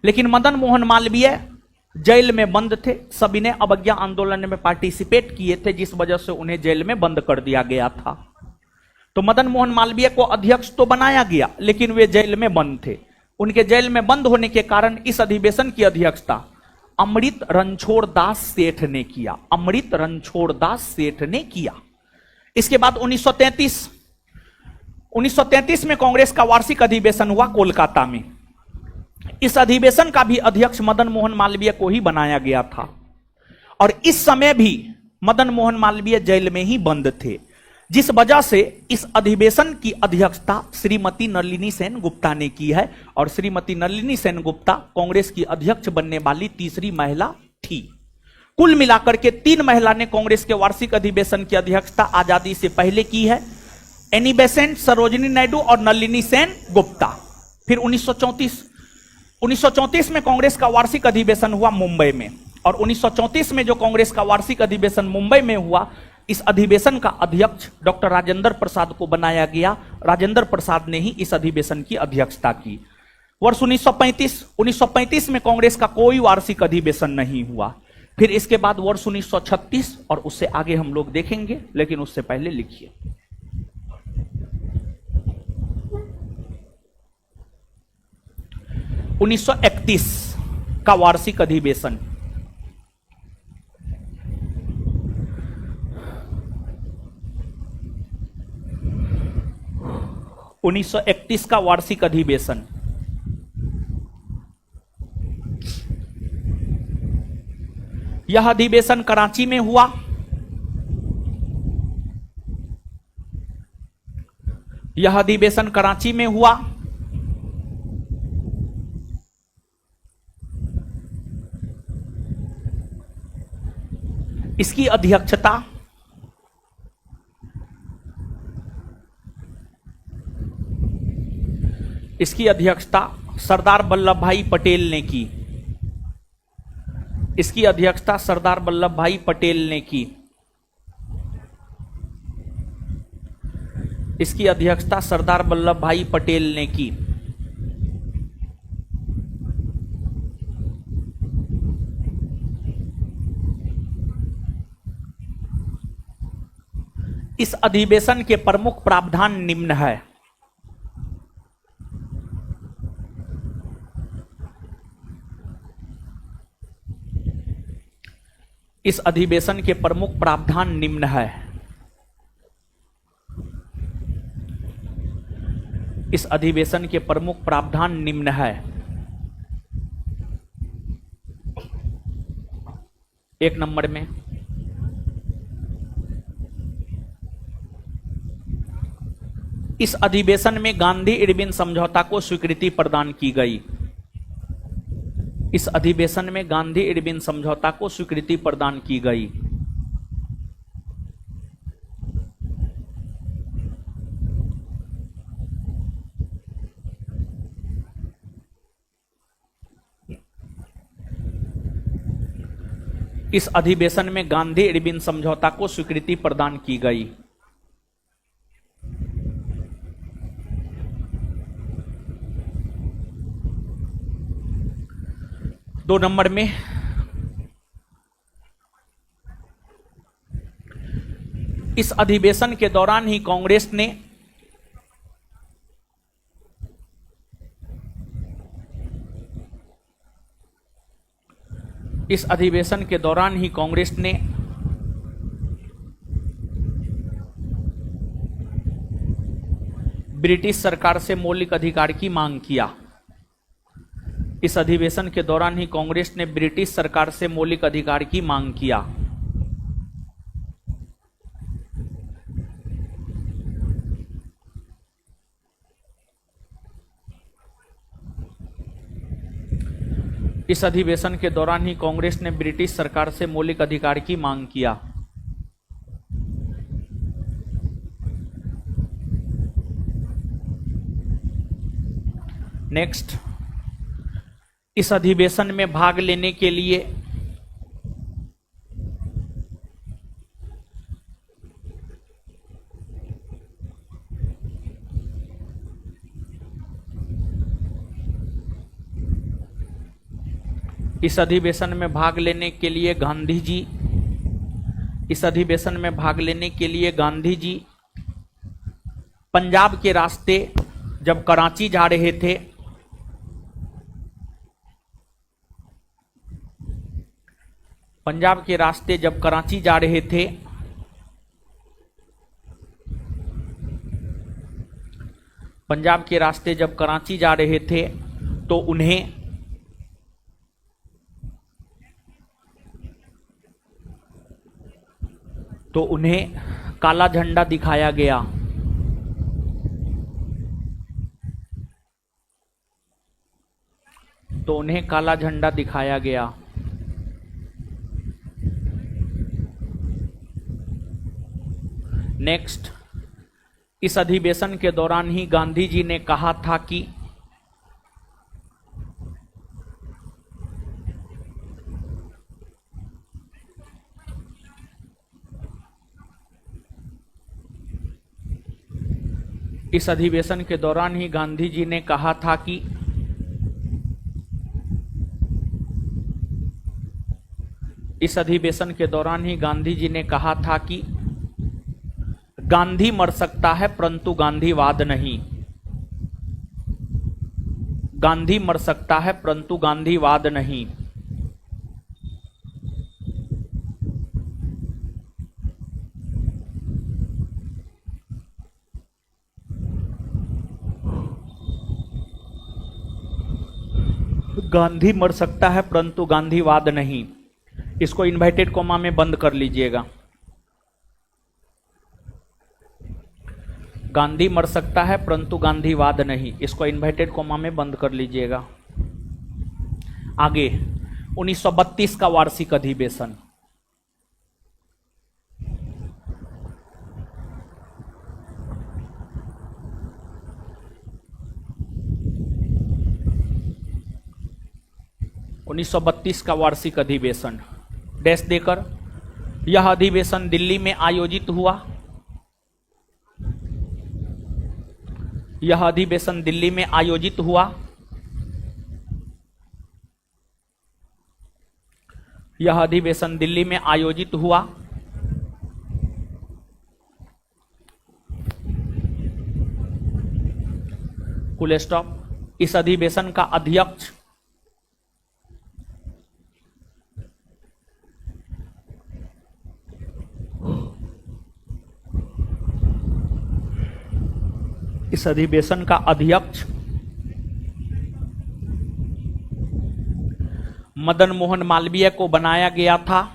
लेकिन मदन मोहन मालवीय जेल में बंद थे, सविनय अवज्ञा आंदोलन में पार्टिसिपेट किए थे, जिस वजह से उन्हें जेल में बंद कर दिया गया था। तो मदन मोहन मालवीय को अध्यक्ष तो बनाया गया, लेकिन वे जेल में बंद थे। उनके जेल में बंद होने के कारण इस अधिवेशन की अध्यक्षता अमृत रणछोड़ दास सेठ ने किया। अमृत रणछोड़ दास सेठ ने किया। इसके बाद 1933 में कांग्रेस का वार्षिक अधिवेशन हुआ कोलकाता में। इस अधिवेशन का भी अध्यक्ष मदन मोहन मालवीय को ही बनाया गया था। और इस समय भी मदन मोहन मालवीय जेल में ही बंद थे, जिस वजह से इस अधिवेशन की अध्यक्षता श्रीमती नलिनी सेन गुप्ता ने की है। और श्रीमती नलिनी सेन गुप्ता कांग्रेस की अध्यक्ष बनने वाली तीसरी महिला थी। कुल मिलाकर के 3 महिला ने कांग्रेस के वार्षिक अधिवेशन की अध्यक्षता आजादी से पहले की है, एनी बेसेंट, सरोजिनी नायडू और नलिनी सेन गुप्ता। फिर 1934 में कांग्रेस का वार्षिक अधिवेशन हुआ मुंबई में। और 1934 में जो कांग्रेस का वार्षिक अधिवेशन मुंबई में हुआ, इस अधिवेशन का अध्यक्ष डॉक्टर राजेंद्र प्रसाद को बनाया गया। राजेंद्र प्रसाद ने ही इस अधिवेशन की अध्यक्षता की। वर्ष 1935 में कांग्रेस का कोई वार्षिक अधिवेशन नहीं हुआ। फिर इसके बाद वर्ष 1936 और उससे आगे हम लोग देखेंगे, लेकिन उससे पहले लिखिए 1931 का वार्षिक अधिवेशन। उन्नीस सौ 31 का वार्षिक अधिवेशन। यह अधिवेशन कराची में हुआ। यह अधिवेशन कराची में हुआ। इसकी अध्यक्षता सरदार वल्लभ भाई पटेल ने की। इसकी अध्यक्षता सरदार वल्लभ भाई पटेल ने की। इसकी अध्यक्षता सरदार वल्लभ भाई पटेल ने की। इस अधिवेशन के प्रमुख प्रावधान निम्न है। इस अधिवेशन के प्रमुख प्रावधान निम्न है। इस अधिवेशन के प्रमुख प्रावधान निम्न है। एक नंबर में इस अधिवेशन में गांधी इरविन समझौता को स्वीकृति प्रदान की गई। इस अधिवेशन में गांधी इरविन समझौता को स्वीकृति प्रदान की गई। इस अधिवेशन में गांधी इरविन समझौता को स्वीकृति प्रदान की गई। दो नंबर में इस अधिवेशन के दौरान ही कांग्रेस ने ब्रिटिश सरकार से मौलिक अधिकार की मांग किया। इस अधिवेशन के दौरान ही कांग्रेस ने ब्रिटिश सरकार से मौलिक अधिकार की मांग किया। इस अधिवेशन के दौरान ही कांग्रेस ने ब्रिटिश सरकार से मौलिक अधिकार की मांग किया। नेक्स्ट, इस अधिवेशन में भाग लेने के लिए गांधी जी पंजाब के रास्ते जब कराची जा रहे थे, पंजाब के रास्ते जब कराची जा रहे थे तो उन्हें काला झंडा दिखाया गया। नेक्स्ट, इस अधिवेशन के दौरान ही गांधी जी ने कहा था कि इस अधिवेशन के दौरान ही गांधी जी ने कहा था कि गांधी मर सकता है परंतु गांधीवाद नहीं। गांधी मर सकता है परंतु गांधीवाद नहीं। गांधी मर सकता है परंतु गांधीवाद नहीं। इसको इन्वर्टेड कॉमा में बंद कर लीजिएगा। गांधी मर सकता है परंतु गांधीवाद नहीं, इसको इन्वर्टेड कॉमा में बंद कर लीजिएगा। आगे 1932 का वार्षिक अधिवेशन। का वार्षिक अधिवेशन डैश देकर, यह अधिवेशन दिल्ली में आयोजित हुआ। यह अधिवेशन दिल्ली में आयोजित हुआ। यह अधिवेशन दिल्ली में आयोजित हुआ। Full stop. इस अधिवेशन का अध्यक्ष इस अधिवेशन का अध्यक्ष मदन मोहन मालवीय को बनाया गया था।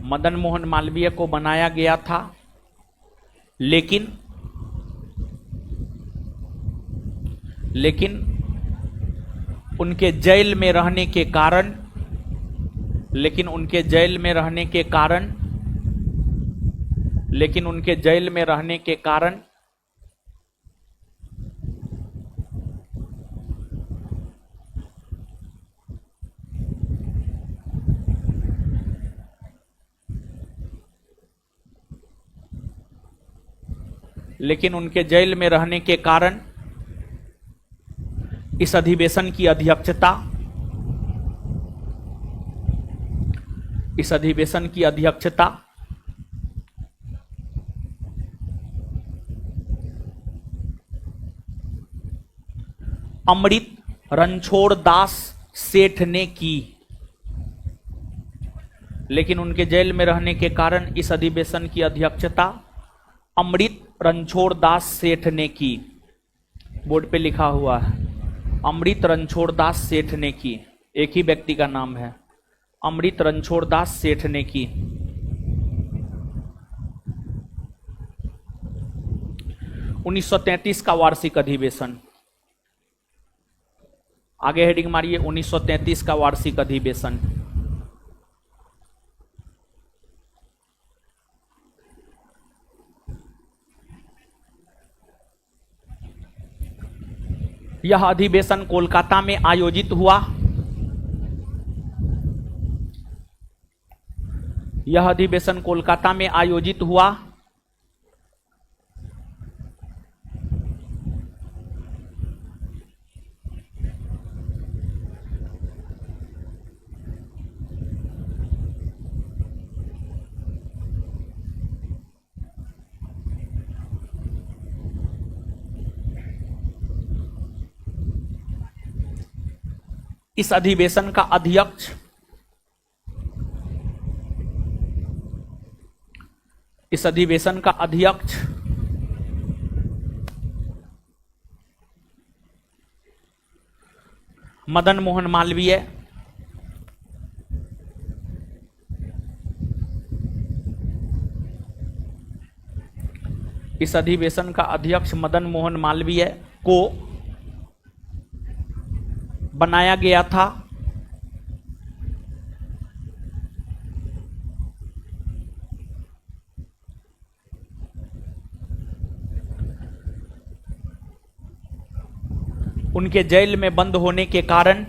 मदन मोहन मालवीय को बनाया गया था, लेकिन उनके जेल में रहने के कारण लेकिन उनके जेल में रहने के कारण इस अधिवेशन की अध्यक्षता अमृत रणछोड़ दास सेठ ने की। लेकिन उनके जेल में रहने के कारण इस अधिवेशन की अध्यक्षता अमृत रणछोड़ दास सेठ ने की। बोर्ड पे लिखा हुआ है, अमृत रणछोड़ दास सेठ ने की। एक ही व्यक्ति का नाम है, अमृत रणछोड़ दास सेठ ने की। 1933 का वार्षिक अधिवेशन। आगे हेडिंग मारिए, 1933 का वार्षिक अधिवेशन। यह अधिवेशन कोलकाता में आयोजित हुआ। यह अधिवेशन कोलकाता में आयोजित हुआ। इस अधिवेशन का अध्यक्ष मदन मोहन मालवीय। इस अधिवेशन का अध्यक्ष मदन मोहन मालवीय को बनाया गया था। उनके जेल में बंद होने के कारण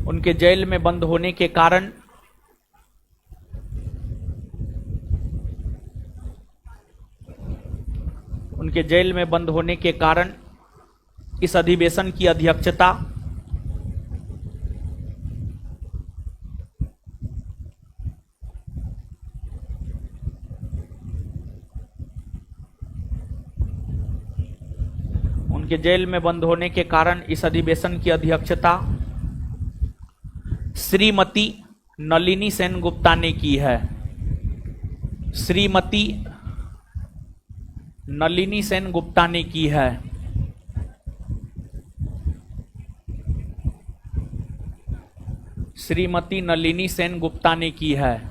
उनके जेल में बंद होने के कारण उनके जेल में बंद होने के कारण इस अधिवेशन की अध्यक्षता उनके जेल में बंद होने के कारण इस अधिवेशन की अध्यक्षता श्रीमती नलिनी सेनगुप्ता ने की है। श्रीमती नलिनी सेनगुप्ता ने की है। श्रीमती नलिनी सेनगुप्ता ने की है।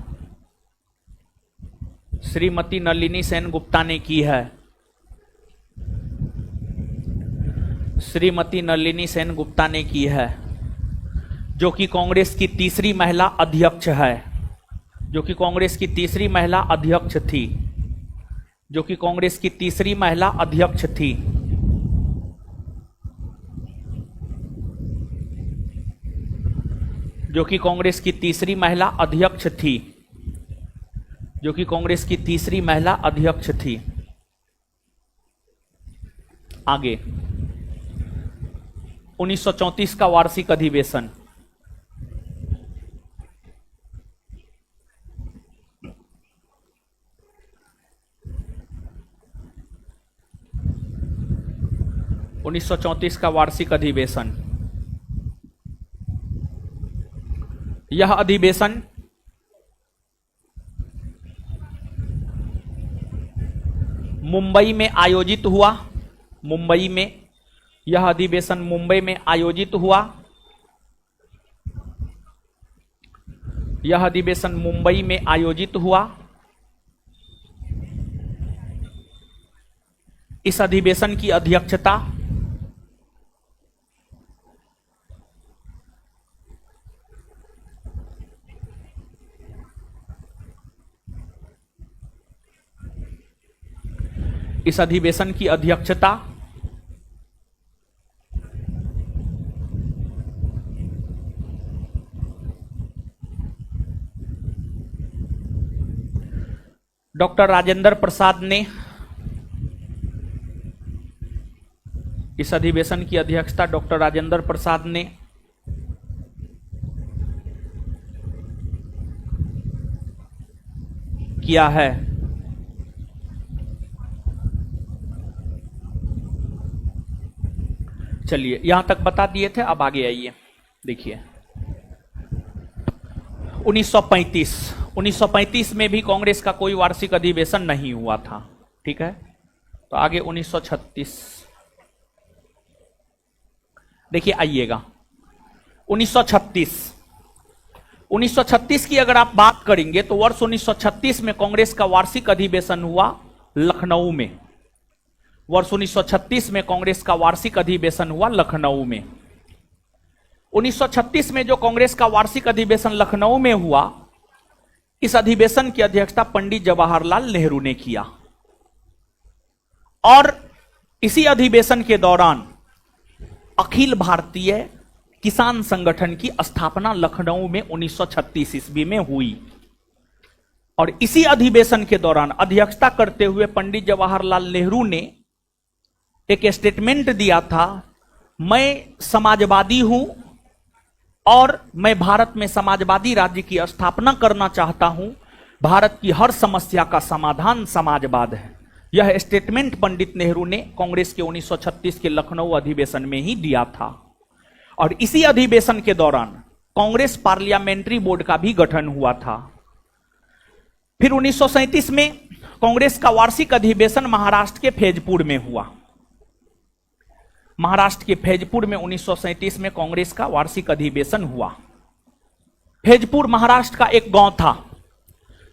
श्रीमती नलिनी सेनगुप्ता ने की है। श्रीमती नलिनी सेनगुप्ता ने की है, जो कि कांग्रेस की तीसरी महिला अध्यक्ष है, जो कि कांग्रेस की तीसरी महिला अध्यक्ष थी, जो कि कांग्रेस की तीसरी महिला अध्यक्ष थी। जो कि कांग्रेस की तीसरी महिला अध्यक्ष थी, जो कि कांग्रेस की तीसरी महिला अध्यक्ष थी। आगे 1934 का वार्षिक अधिवेशन। का वार्षिक अधिवेशन। यह अधिवेशन मुंबई में आयोजित हुआ। मुंबई में यह अधिवेशन मुंबई में आयोजित हुआ। यह अधिवेशन मुंबई में आयोजित हुआ। इस अधिवेशन की अध्यक्षता इस अधिवेशन की अध्यक्षता डॉक्टर राजेंद्र प्रसाद ने इस अधिवेशन की अध्यक्षता डॉक्टर राजेंद्र प्रसाद ने किया है। चलिए यहां तक बता दिए थे, अब आगे आइए। देखिए 1935 में भी कांग्रेस का कोई वार्षिक अधिवेशन नहीं हुआ था। ठीक है, तो आगे 1936 देखिए, आइएगा 1936 की अगर आप बात करेंगे तो वर्ष 1936 में कांग्रेस का वार्षिक अधिवेशन हुआ लखनऊ में। वर्ष 1936 में कांग्रेस का वार्षिक अधिवेशन हुआ लखनऊ में। 1936 में जो कांग्रेस का वार्षिक अधिवेशन लखनऊ में हुआ, इस अधिवेशन की अध्यक्षता पंडित जवाहरलाल नेहरू ने किया। और इसी अधिवेशन के दौरान अखिल भारतीय किसान संगठन की स्थापना लखनऊ में 1936 ईस्वी में हुई। और इसी अधिवेशन के दौरान अध्यक्षता करते हुए पंडित जवाहरलाल नेहरू ने एक स्टेटमेंट दिया था, मैं समाजवादी हूं और मैं भारत में समाजवादी राज्य की स्थापना करना चाहता हूं। भारत की हर समस्या का समाधान समाजवाद है। यह स्टेटमेंट पंडित नेहरू ने कांग्रेस के 1936 के लखनऊ अधिवेशन में ही दिया था। और इसी अधिवेशन के दौरान कांग्रेस पार्लियामेंट्री बोर्ड का भी गठन हुआ था। फिर 1937 में कांग्रेस का वार्षिक अधिवेशन महाराष्ट्र के फैजपुर में हुआ। महाराष्ट्र के फैजपुर में 1937 में कांग्रेस का वार्षिक अधिवेशन हुआ। फैजपुर महाराष्ट्र का एक गांव था।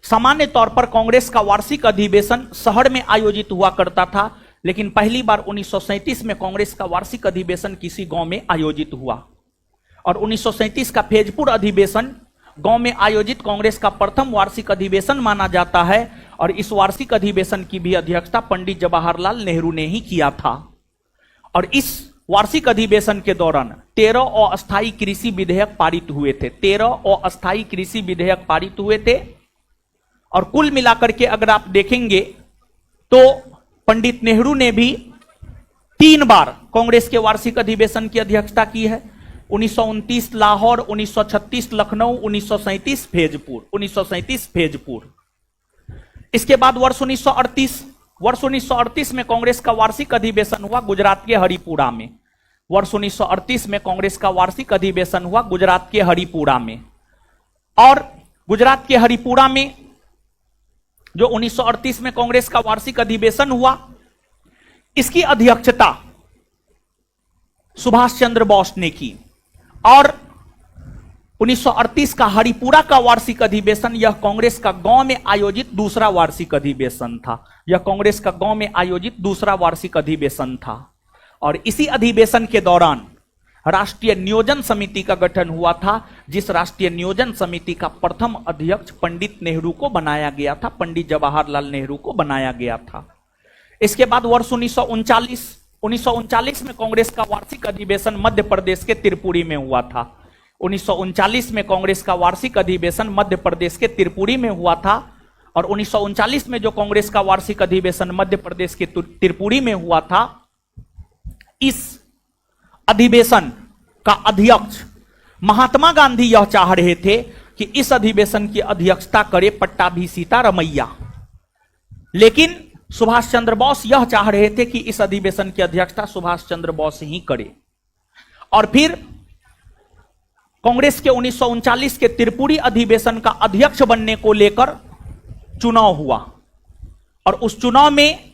सामान्य तौर पर कांग्रेस का वार्षिक अधिवेशन शहर में आयोजित हुआ करता था, लेकिन पहली बार 1937 में कांग्रेस का वार्षिक अधिवेशन किसी गांव में आयोजित हुआ। और 1937 का फैजपुर अधिवेशन गांव में आयोजित कांग्रेस का प्रथम वार्षिक अधिवेशन माना जाता है। और इस वार्षिक अधिवेशन की भी अध्यक्षता पंडित जवाहरलाल नेहरू ने ही किया था। और इस वार्षिक अधिवेशन के दौरान 13 अस्थायी कृषि विधेयक पारित हुए थे। 13 अस्थायी कृषि विधेयक पारित हुए थे। और कुल मिलाकर के अगर आप देखेंगे तो पंडित नेहरू ने भी 3 बार कांग्रेस के वार्षिक अधिवेशन की अध्यक्षता की है। 1929 लाहौर, 1936 लखनऊ, 1937 फैजपुर। इसके बाद वर्ष 1938 वर्ष 1938 में कांग्रेस का वार्षिक अधिवेशन हुआ गुजरात के हरिपुरा में। वर्ष 1938 में कांग्रेस का वार्षिक अधिवेशन हुआ गुजरात के हरिपुरा में। और गुजरात के हरिपुरा में जो 1938 में कांग्रेस का वार्षिक अधिवेशन हुआ, इसकी अध्यक्षता सुभाष चंद्र बोस ने की। और 1938 का हरिपुरा का वार्षिक अधिवेशन यह कांग्रेस का गांव में आयोजित दूसरा वार्षिक अधिवेशन था। यह कांग्रेस का गांव में आयोजित दूसरा वार्षिक अधिवेशन था। और इसी अधिवेशन के दौरान राष्ट्रीय नियोजन समिति का गठन हुआ था, जिस राष्ट्रीय नियोजन समिति का प्रथम अध्यक्ष पंडित नेहरू को बनाया गया था, पंडित जवाहरलाल नेहरू को बनाया गया था। इसके बाद वर्ष 1939 में कांग्रेस का वार्षिक अधिवेशन मध्य प्रदेश के त्रिपुरी में हुआ था। 1939 में कांग्रेस का वार्षिक अधिवेशन मध्य प्रदेश के त्रिपुरी में हुआ था। और 1939 में जो कांग्रेस का वार्षिक अधिवेशन मध्य प्रदेश के त्रिपुरी में हुआ था, इस अधिवेशन का अध्यक्ष महात्मा गांधी यह चाह रहे थे कि इस अधिवेशन की अध्यक्षता करे पट्टाभी सीतारमैया, लेकिन सुभाष चंद्र बोस यह चाह रहे थे कि इस अधिवेशन की अध्यक्षता सुभाष चंद्र बोस ही करे। और फिर कांग्रेस के 1939 के त्रिपुरी अधिवेशन का अध्यक्ष बनने को लेकर चुनाव हुआ। और उस चुनाव में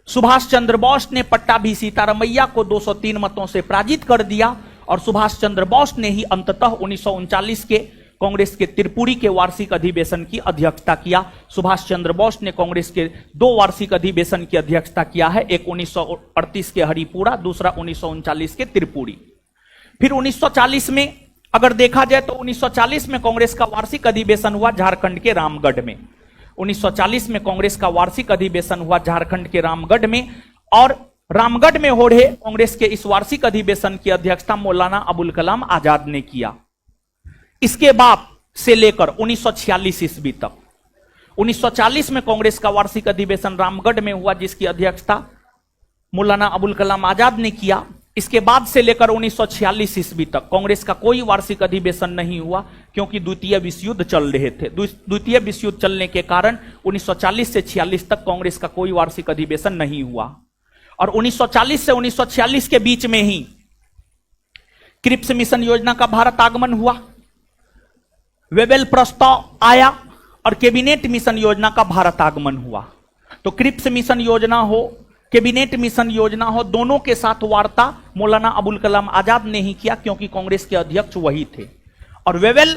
सुभाष चंद्र बोस ने पट्टाभी सीतारमैया को 203 मतों से पराजित कर दिया। और सुभाष चंद्र बोस ने ही अंततः 1939 के कांग्रेस के त्रिपुरी के वार्षिक अधिवेशन की अध्यक्षता किया। सुभाष चंद्र बोस ने कांग्रेस के 2 वार्षिक अधिवेशन की अध्यक्षता किया है, एक 1938 के हरिपुरा, दूसरा 1939 के त्रिपुरी। फिर 1940 में अगर देखा जाए तो 1940 में कांग्रेस का वार्षिक अधिवेशन हुआ झारखंड के रामगढ़ में। 1940 में कांग्रेस का वार्षिक अधिवेशन हुआ झारखंड के रामगढ़ में। और रामगढ़ में हो रहे कांग्रेस के इस वार्षिक अधिवेशन की अध्यक्षता मौलाना अबुल कलाम आजाद ने किया। इसके बाद से लेकर 1946 ईस्वी तक, 1940 में कांग्रेस का वार्षिक अधिवेशन रामगढ़ में हुआ, जिसकी अध्यक्षता मौलाना अबुल कलाम आजाद ने किया। इसके बाद से लेकर 1946 ईस्वी तक कांग्रेस का कोई वार्षिक अधिवेशन नहीं हुआ, क्योंकि द्वितीय विश्व युद्ध चल रहे थे। द्वितीय विश्व युद्ध चलने के कारण 1940 से 46 तक कांग्रेस का कोई वार्षिक अधिवेशन नहीं हुआ। और 1940 से 1946 के बीच में ही क्रिप्स मिशन योजना का भारत आगमन हुआ, वेबल प्रस्ताव आया और कैबिनेट मिशन योजना का भारत आगमन हुआ। तो क्रिप्स मिशन योजना हो, कैबिनेट मिशन योजना हो, दोनों के साथ वार्ता मौलाना अबुल कलाम आजाद ने ही किया, क्योंकि कांग्रेस के अध्यक्ष वही थे। और वेबल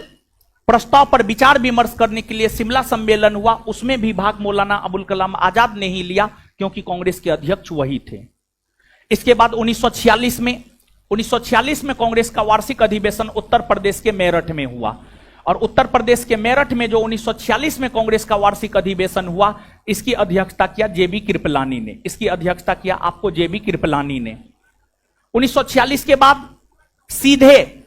प्रस्ताव पर विचार विमर्श करने के लिए शिमला सम्मेलन हुआ, उसमें भी भाग मौलाना अबुल कलाम आजाद ने ही लिया, क्योंकि कांग्रेस के अध्यक्ष वही थे। इसके बाद 1946 में कांग्रेस का वार्षिक अधिवेशन उत्तर प्रदेश के मेरठ में हुआ। और उत्तर प्रदेश के मेरठ में जो 1946 में कांग्रेस का वार्षिक अधिवेशन हुआ, इसकी अध्यक्षता किया जेबी कृपलानी ने। इसकी अध्यक्षता किया आपको जेबी कृपलानी ने। 1946 के बाद सीधे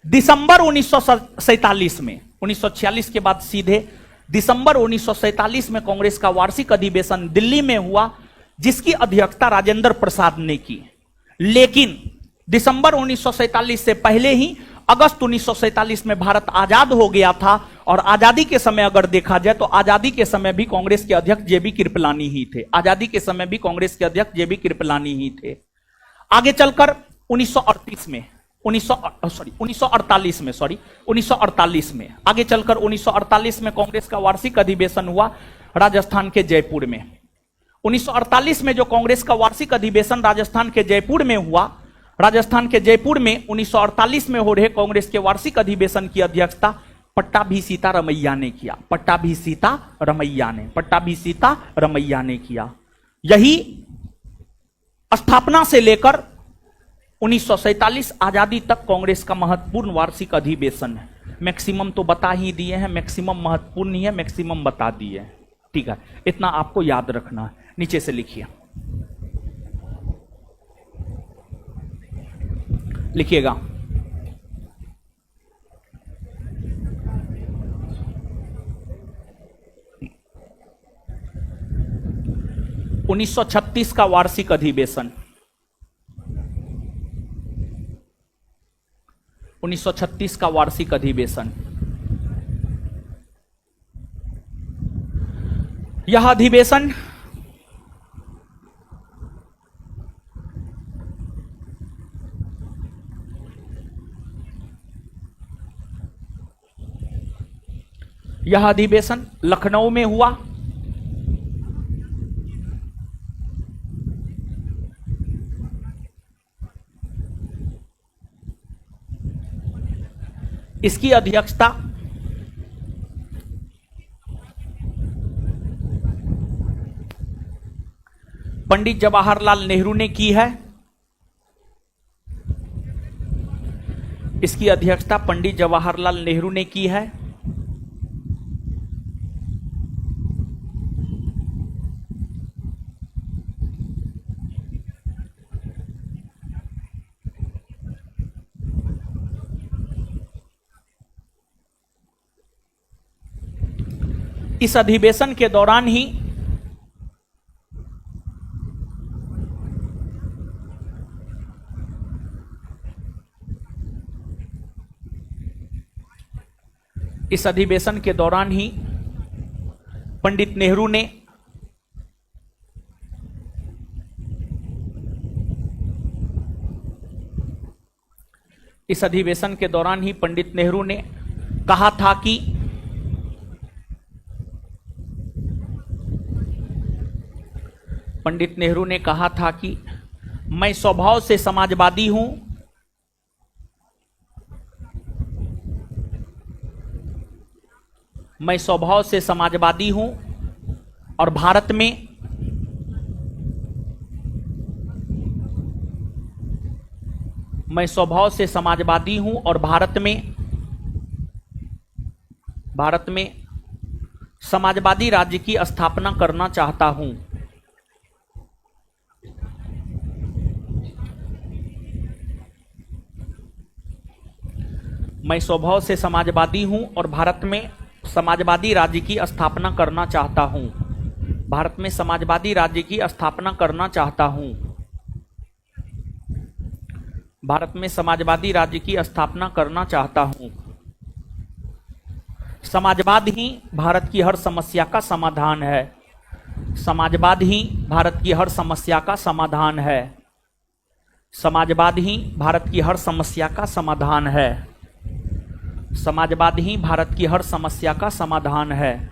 दिसंबर 1947 में, 1946 के बाद सीधे दिसंबर 1947 में कांग्रेस का वार्षिक अधिवेशन दिल्ली में हुआ, जिसकी अध्यक्षता राजेंद्र प्रसाद ने की। लेकिन दिसंबर 1947 से पहले ही अगस्त 1947 में भारत आजाद हो गया था। और आजादी के समय अगर देखा जाए तो आजादी के समय भी कांग्रेस के अध्यक्ष जेबी कृपलानी ही थे। आजादी के समय भी कांग्रेस के अध्यक्ष जेबी कृपलानी ही थे। आगे चलकर 1948 में आगे चलकर 1948 में कांग्रेस का वार्षिक अधिवेशन हुआ राजस्थान के जयपुर में। 1948 में जो कांग्रेस का वार्षिक अधिवेशन राजस्थान के जयपुर में हुआ, राजस्थान के जयपुर में 1948 में हो रहे कांग्रेस के वार्षिक अधिवेशन की अध्यक्षता पट्टाभी सीतारमैया ने किया। पट्टाभी सीतारमैया ने किया। यही स्थापना से लेकर 1947 आजादी तक कांग्रेस का महत्वपूर्ण वार्षिक अधिवेशन है। मैक्सिमम तो बता ही दिए हैं, मैक्सिमम महत्वपूर्ण नहीं है, मैक्सिमम बता दिए हैं। ठीक है, इतना आपको याद रखना है। नीचे से लिखिए, लिखिएगा 1936 का वार्षिक अधिवेशन, 1936 का वार्षिक अधिवेशन। यह अधिवेशन यह अधिवेशन लखनऊ में हुआ। इसकी अध्यक्षता पंडित जवाहरलाल नेहरू ने की है। इसकी अध्यक्षता पंडित जवाहरलाल नेहरू ने की है। इस अधिवेशन के दौरान ही पंडित नेहरू ने कहा था कि मैं स्वभाव से समाजवादी हूं। और भारत में समाजवादी राज्य की स्थापना करना चाहता हूं। मैं स्वभाव से समाजवादी हूं और भारत में समाजवादी राज्य की स्थापना करना चाहता हूं। भारत में समाजवादी राज्य की स्थापना करना चाहता हूं। भारत में समाजवादी राज्य की स्थापना करना चाहता हूं। समाजवाद ही भारत की हर समस्या का समाधान है। समाजवाद ही भारत की हर समस्या का समाधान है। समाजवाद ही भारत की हर समस्या का समाधान है। समाजवाद ही भारत की हर समस्या का समाधान है।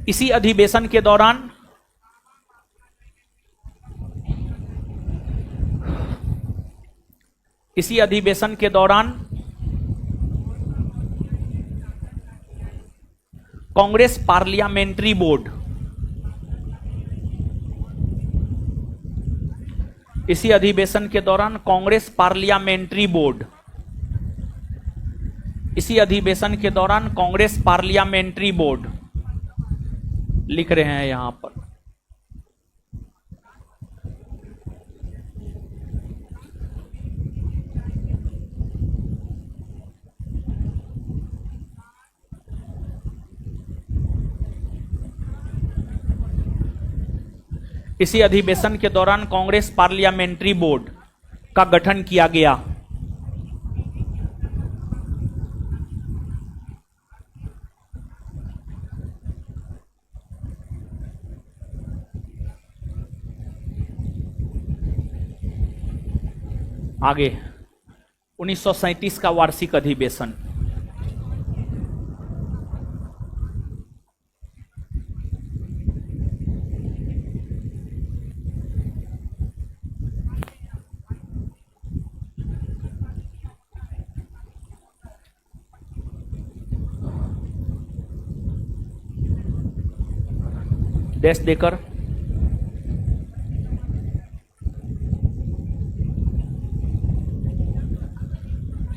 इसी अधिवेशन के दौरान कांग्रेस पार्लियामेंट्री बोर्ड लिख रहे हैं यहां पर। इसी अधिवेशन के दौरान कांग्रेस पार्लियामेंट्री बोर्ड का गठन किया गया। आगे 1937 का वार्षिक अधिवेशन। डैश देकर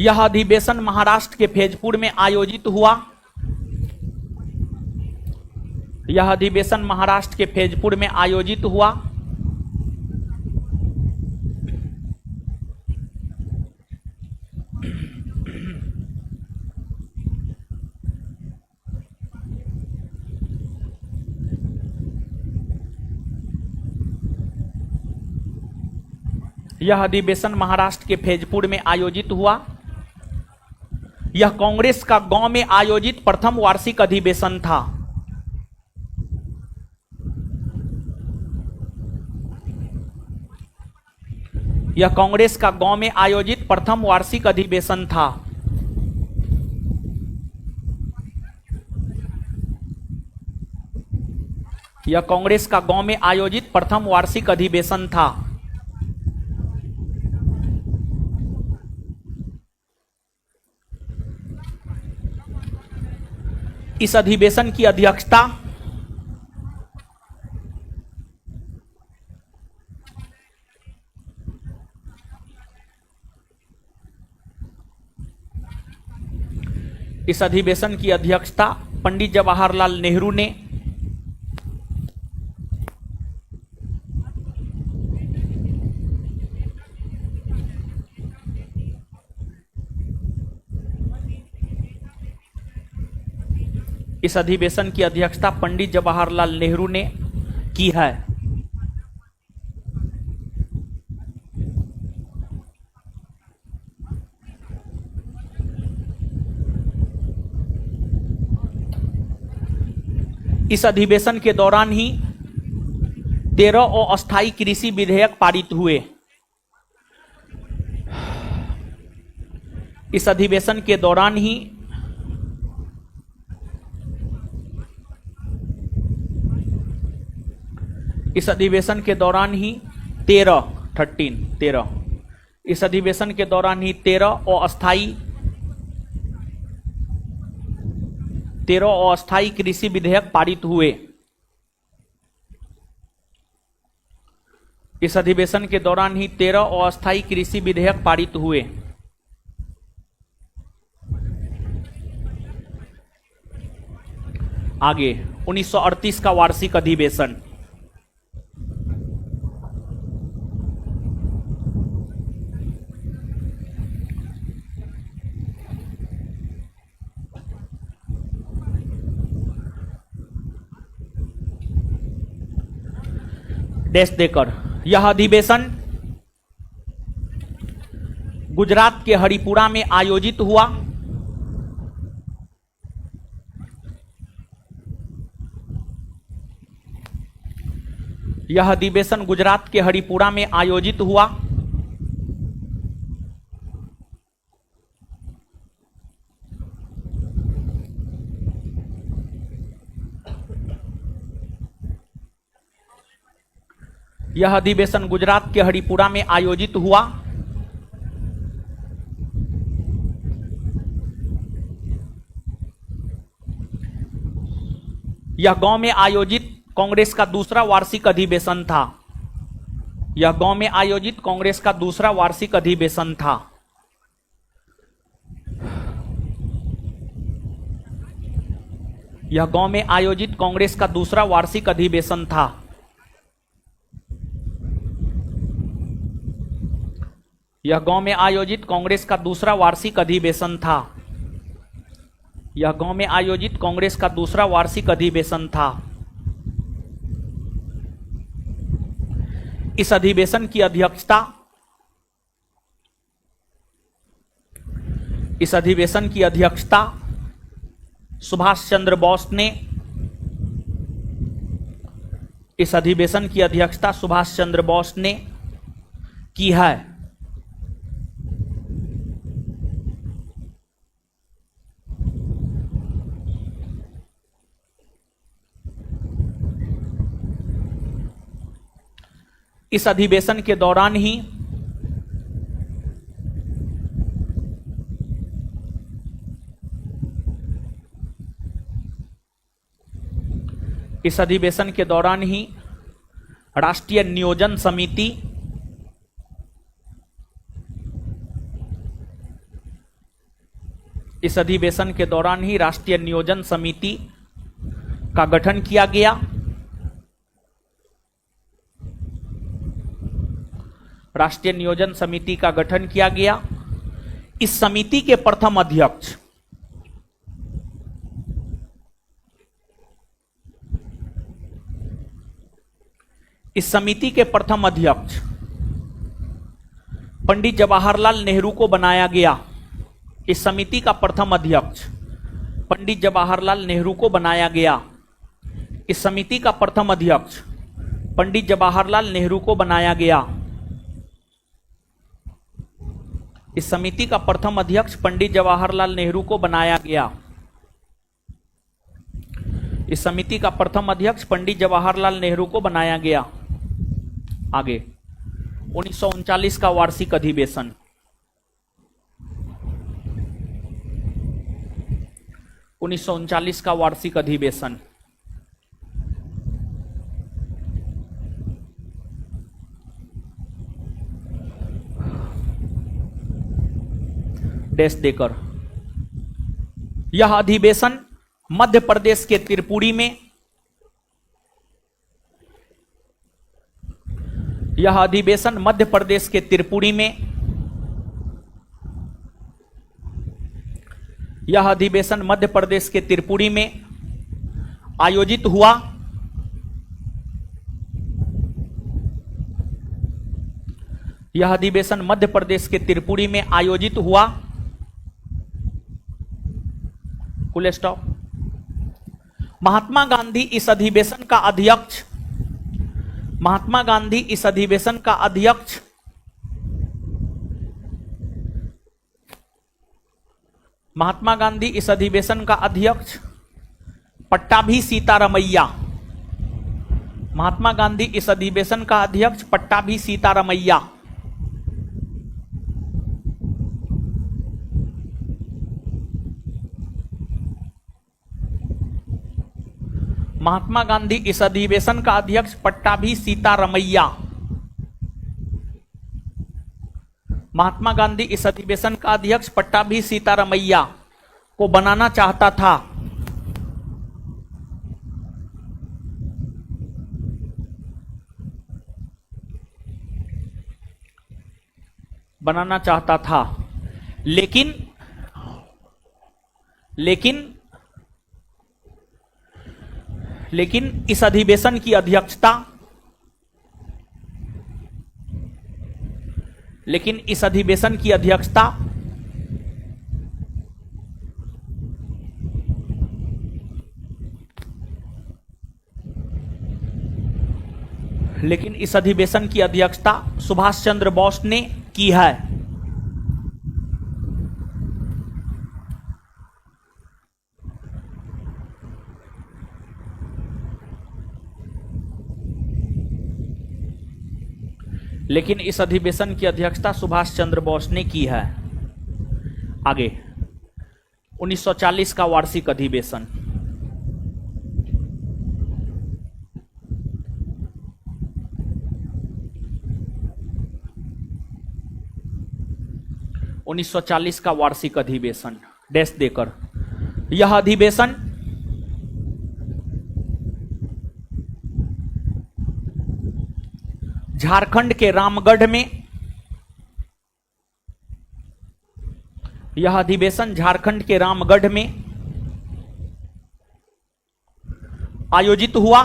यह अधिवेशन महाराष्ट्र के फैजपुर में आयोजित हुआ। यह अधिवेशन महाराष्ट्र के फैजपुर में आयोजित हुआ। यह अधिवेशन महाराष्ट्र के फैजपुर में आयोजित हुआ। यह कांग्रेस का गांव में आयोजित प्रथम वार्षिक अधिवेशन था। यह कांग्रेस का गांव में आयोजित प्रथम वार्षिक अधिवेशन था। यह कांग्रेस का गांव में आयोजित प्रथम वार्षिक अधिवेशन था। इस अधिवेशन की अध्यक्षता पंडित जवाहरलाल नेहरू ने इस अधिवेशन की अध्यक्षता पंडित जवाहरलाल नेहरू ने की है। इस अधिवेशन के दौरान ही 13 अस्थायी कृषि विधेयक पारित हुए। इस अधिवेशन के दौरान ही इस अधिवेशन के दौरान ही 13 इस अधिवेशन के दौरान ही 13 अस्थायी कृषि विधेयक पारित हुए। इस अधिवेशन के दौरान ही 13 अस्थायी कृषि विधेयक पारित हुए। आगे 1938 का वार्षिक अधिवेशन। डैश देकर, यह अधिवेशन गुजरात के हरिपुरा में आयोजित हुआ। यह अधिवेशन गुजरात के हरिपुरा में आयोजित हुआ। यह अधिवेशन गुजरात के हरिपुरा में आयोजित हुआ। यह गांव में आयोजित कांग्रेस का दूसरा वार्षिक अधिवेशन था। यह गांव में आयोजित कांग्रेस का दूसरा वार्षिक अधिवेशन था। यह गांव में आयोजित कांग्रेस का दूसरा वार्षिक अधिवेशन था। यह गांव में आयोजित कांग्रेस का दूसरा वार्षिक अधिवेशन था। यह गांव में आयोजित कांग्रेस का दूसरा वार्षिक अधिवेशन था। इस अधिवेशन की अध्यक्षता सुभाष चंद्र बोस ने इस अधिवेशन की अध्यक्षता सुभाष चंद्र बोस ने की है। इस अधिवेशन के दौरान ही राष्ट्रीय नियोजन समिति का गठन किया गया। राष्ट्रीय नियोजन समिति का गठन किया गया। इस समिति के प्रथम अध्यक्ष पंडित जवाहरलाल नेहरू को बनाया गया। इस समिति का प्रथम अध्यक्ष पंडित जवाहरलाल नेहरू को बनाया गया। इस समिति का प्रथम अध्यक्ष पंडित जवाहरलाल नेहरू को बनाया गया। इस समिति का प्रथम अध्यक्ष पंडित जवाहरलाल नेहरू को बनाया गया। इस समिति का प्रथम अध्यक्ष पंडित जवाहरलाल नेहरू को बनाया गया। आगे 1939 का वार्षिक अधिवेशन। 1939 का वार्षिक अधिवेशन। डैश देकर, यह अधिवेशन मध्य प्रदेश के त्रिपुरी में, यह अधिवेशन मध्य प्रदेश के त्रिपुरी में, यह अधिवेशन मध्य प्रदेश के त्रिपुरी में आयोजित हुआ। यह अधिवेशन मध्य प्रदेश के त्रिपुरी में आयोजित हुआ। Full stop. महात्मा गांधी इस अधिवेशन का अध्यक्ष, महात्मा गांधी इस अधिवेशन का अध्यक्ष महात्मा गांधी इस अधिवेशन का अध्यक्ष पट्टाभी सीतारमैया। महात्मा गांधी इस अधिवेशन का अध्यक्ष पट्टाभी सीतारमैया। महात्मा गांधी इस अधिवेशन का अध्यक्ष पट्टाभी सीतारमैया। महात्मा गांधी इस अधिवेशन का अध्यक्ष पट्टाभी सीतारमैया को बनाना चाहता था। बनाना चाहता था, लेकिन इस अधिवेशन की अध्यक्षता सुभाष चंद्र बोस ने की है। लेकिन इस अधिवेशन की अध्यक्षता सुभाष चंद्र बोस ने की है। आगे 1940 का वार्षिक अधिवेशन। (1940) का वार्षिक अधिवेशन डैश देकर, यह अधिवेशन झारखंड के रामगढ़ में, यह अधिवेशन झारखंड के रामगढ़ में आयोजित हुआ।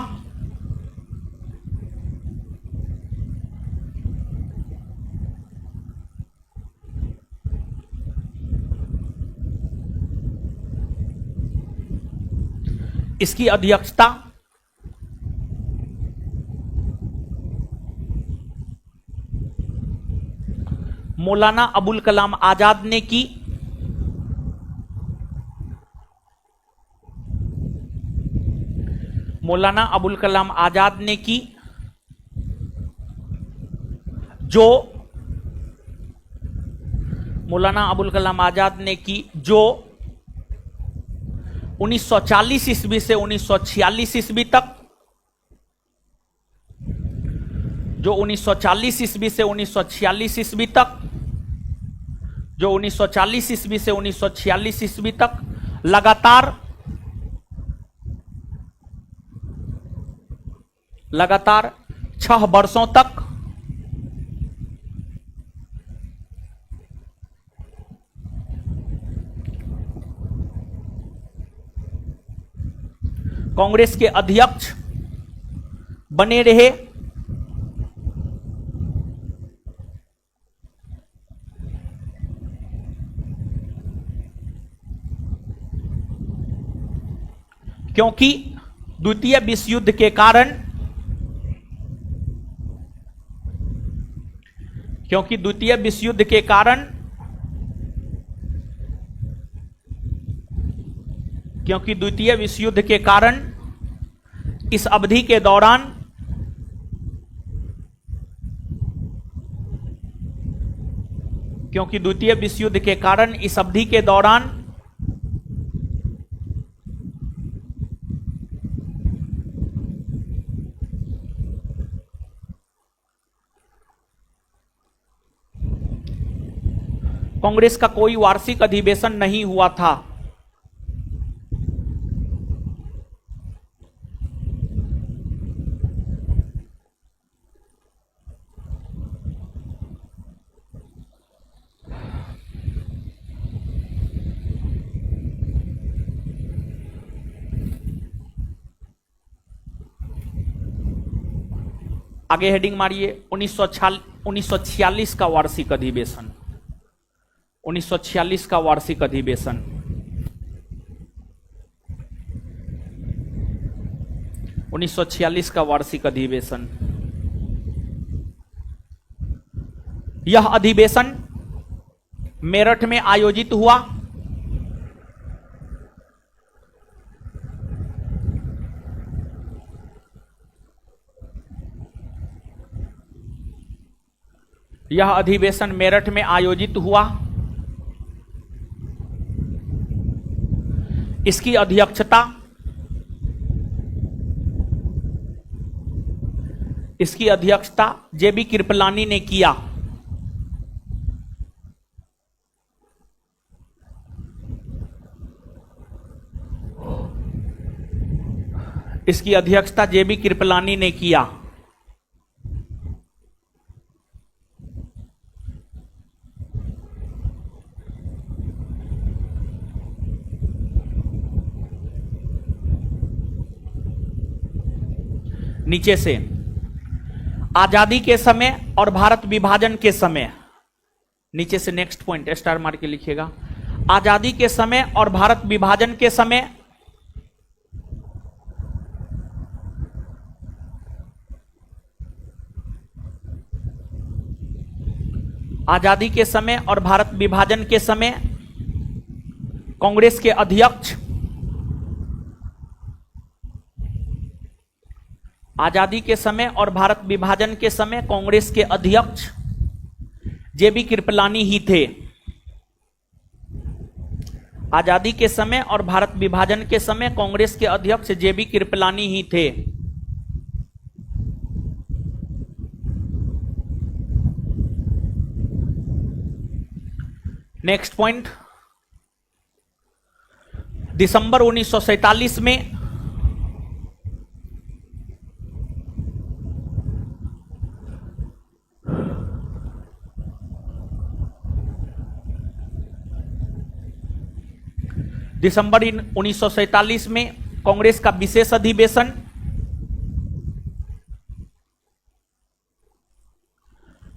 इसकी अध्यक्षता मौलाना अबुल कलाम आजाद ने की। मौलाना अबुल कलाम आजाद ने की, जो मौलाना अबुल कलाम आजाद ने की जो 1940 ईस्वी से 1946 ईस्वी तक, जो 1940 ईस्वी से 1946 ईस्वी तक, जो 1940 ईस्वी से 1946 ईस्वी तक लगातार 6 वर्षों तक कांग्रेस के अध्यक्ष बने रहे। क्योंकि द्वितीय विश्व युद्ध के कारण क्योंकि द्वितीय विश्व युद्ध के कारण इस अवधि के दौरान क्योंकि द्वितीय विश्व युद्ध के कारण इस अवधि के दौरान कांग्रेस का कोई वार्षिक अधिवेशन नहीं हुआ था। आगे हेडिंग मारिए 1946 का वार्षिक अधिवेशन। 1946 का वार्षिक अधिवेशन। उन्नीस सौ छियालीस का वार्षिक अधिवेशन। यह अधिवेशन मेरठ में आयोजित हुआ। यह अधिवेशन मेरठ में आयोजित हुआ। इसकी अध्यक्षता जेबी कृपलानी ने किया। इसकी अध्यक्षता जेबी कृपलानी ने किया। नीचे से आजादी के समय और भारत विभाजन के समय, नीचे से नेक्स्ट पॉइंट स्टार मार के लिखिएगा। आजादी के समय और भारत विभाजन के समय आजादी के समय और भारत विभाजन के समय कांग्रेस के अध्यक्ष आजादी के समय और भारत विभाजन के समय कांग्रेस के अध्यक्ष जेबी कृपलानी ही थे। आजादी के समय और भारत विभाजन के समय कांग्रेस के अध्यक्ष जेबी कृपलानी ही थे। नेक्स्ट पॉइंट, दिसंबर 1947 में दिसंबर 1947 में कांग्रेस का विशेष अधिवेशन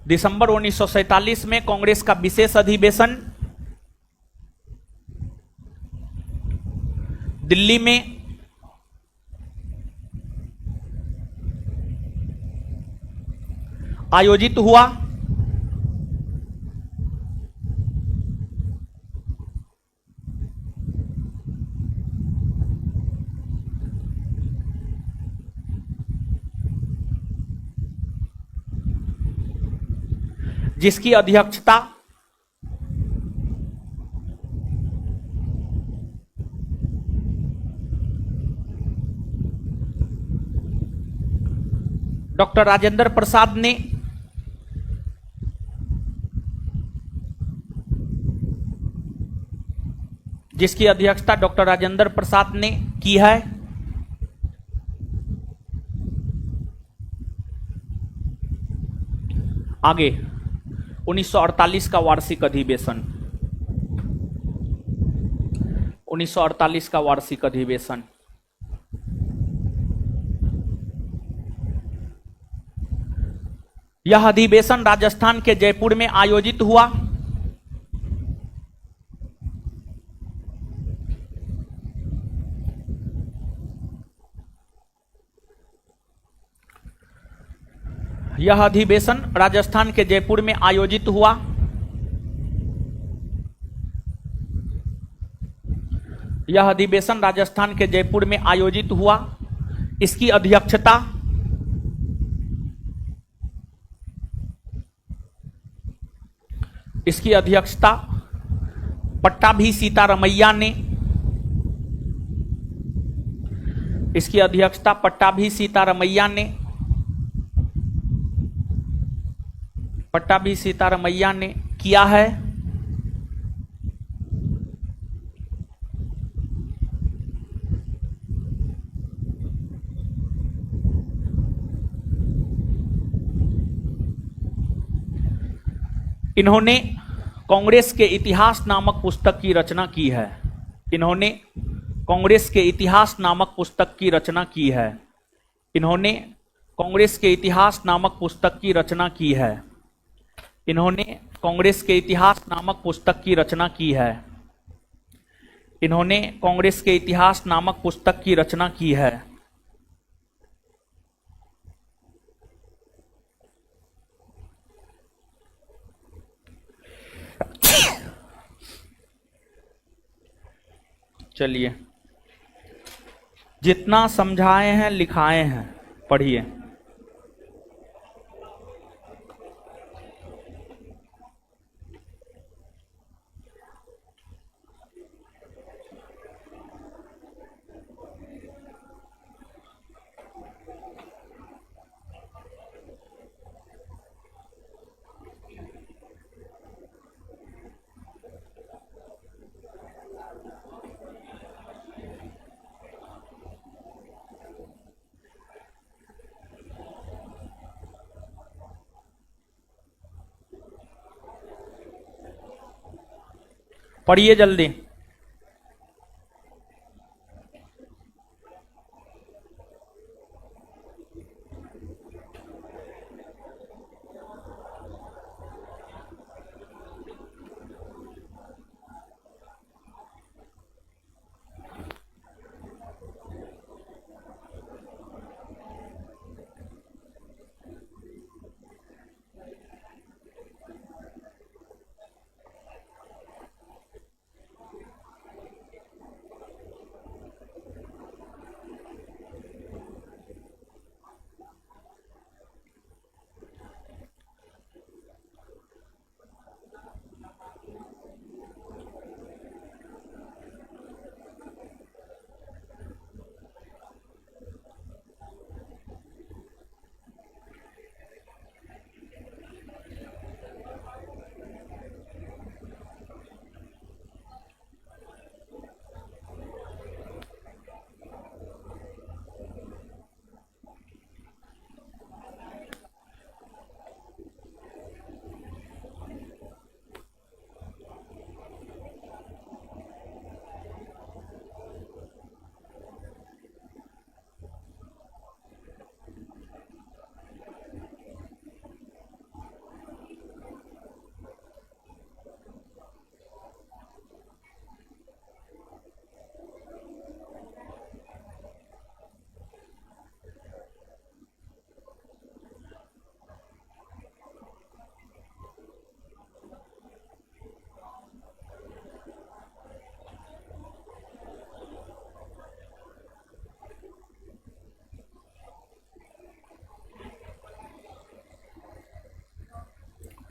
दिसंबर 1947 में कांग्रेस का विशेष अधिवेशन दिल्ली में आयोजित हुआ। जिसकी अध्यक्षता डॉक्टर राजेंद्र प्रसाद ने की है। आगे 1948 का वार्षिक अधिवेशन। 1948 का वार्षिक अधिवेशन। यह अधिवेशन राजस्थान के जयपुर में आयोजित हुआ। यह अधिवेशन राजस्थान के जयपुर में आयोजित हुआ। यह अधिवेशन राजस्थान के जयपुर में आयोजित हुआ। इसकी अध्यक्षता पट्टाभी सीतारमैया ने किया है। इन्होंने कांग्रेस के इतिहास नामक पुस्तक की रचना की है। इन्होंने कांग्रेस के इतिहास नामक पुस्तक की रचना की है। इन्होंने कांग्रेस के इतिहास नामक पुस्तक की रचना की है। इन्होंने कांग्रेस के इतिहास नामक पुस्तक की रचना की है। इन्होंने कांग्रेस के इतिहास नामक पुस्तक की रचना की है। चलिए, जितना समझाए हैं लिखाए हैं, पढ़िए। पढ़िए जल्दी।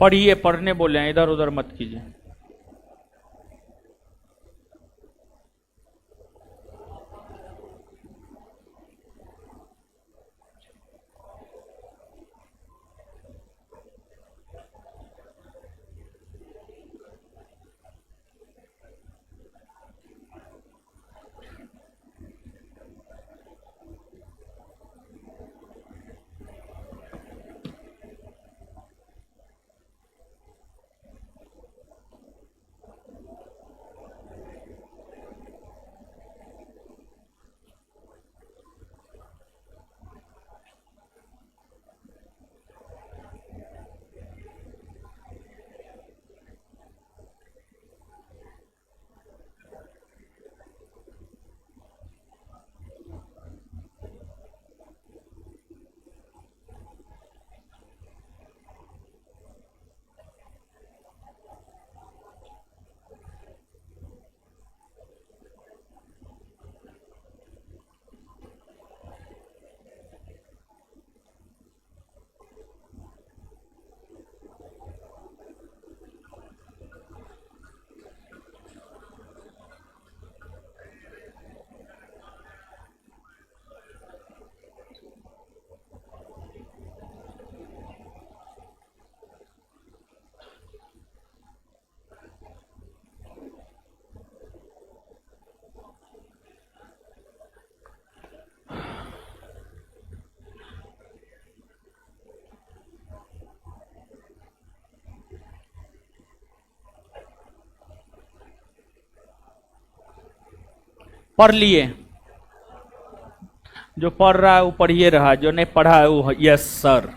पढ़िए, पढ़ने बोले हैं, इधर उधर मत कीजिए। पढ़ लिए? जो पढ़ रहा है वो पढ़िए रहा, जो नहीं पढ़ा है वो यस सर।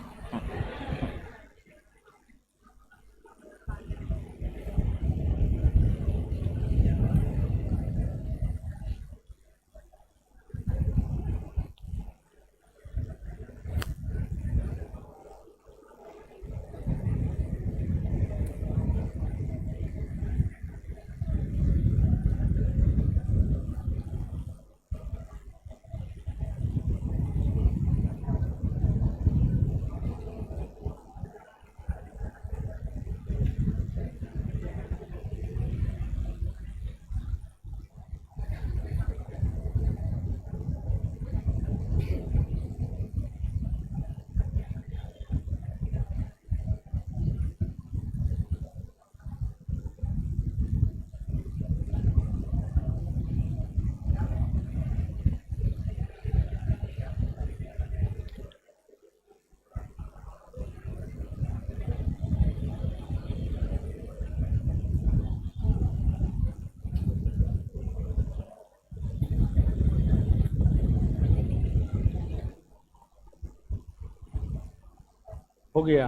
हो गया,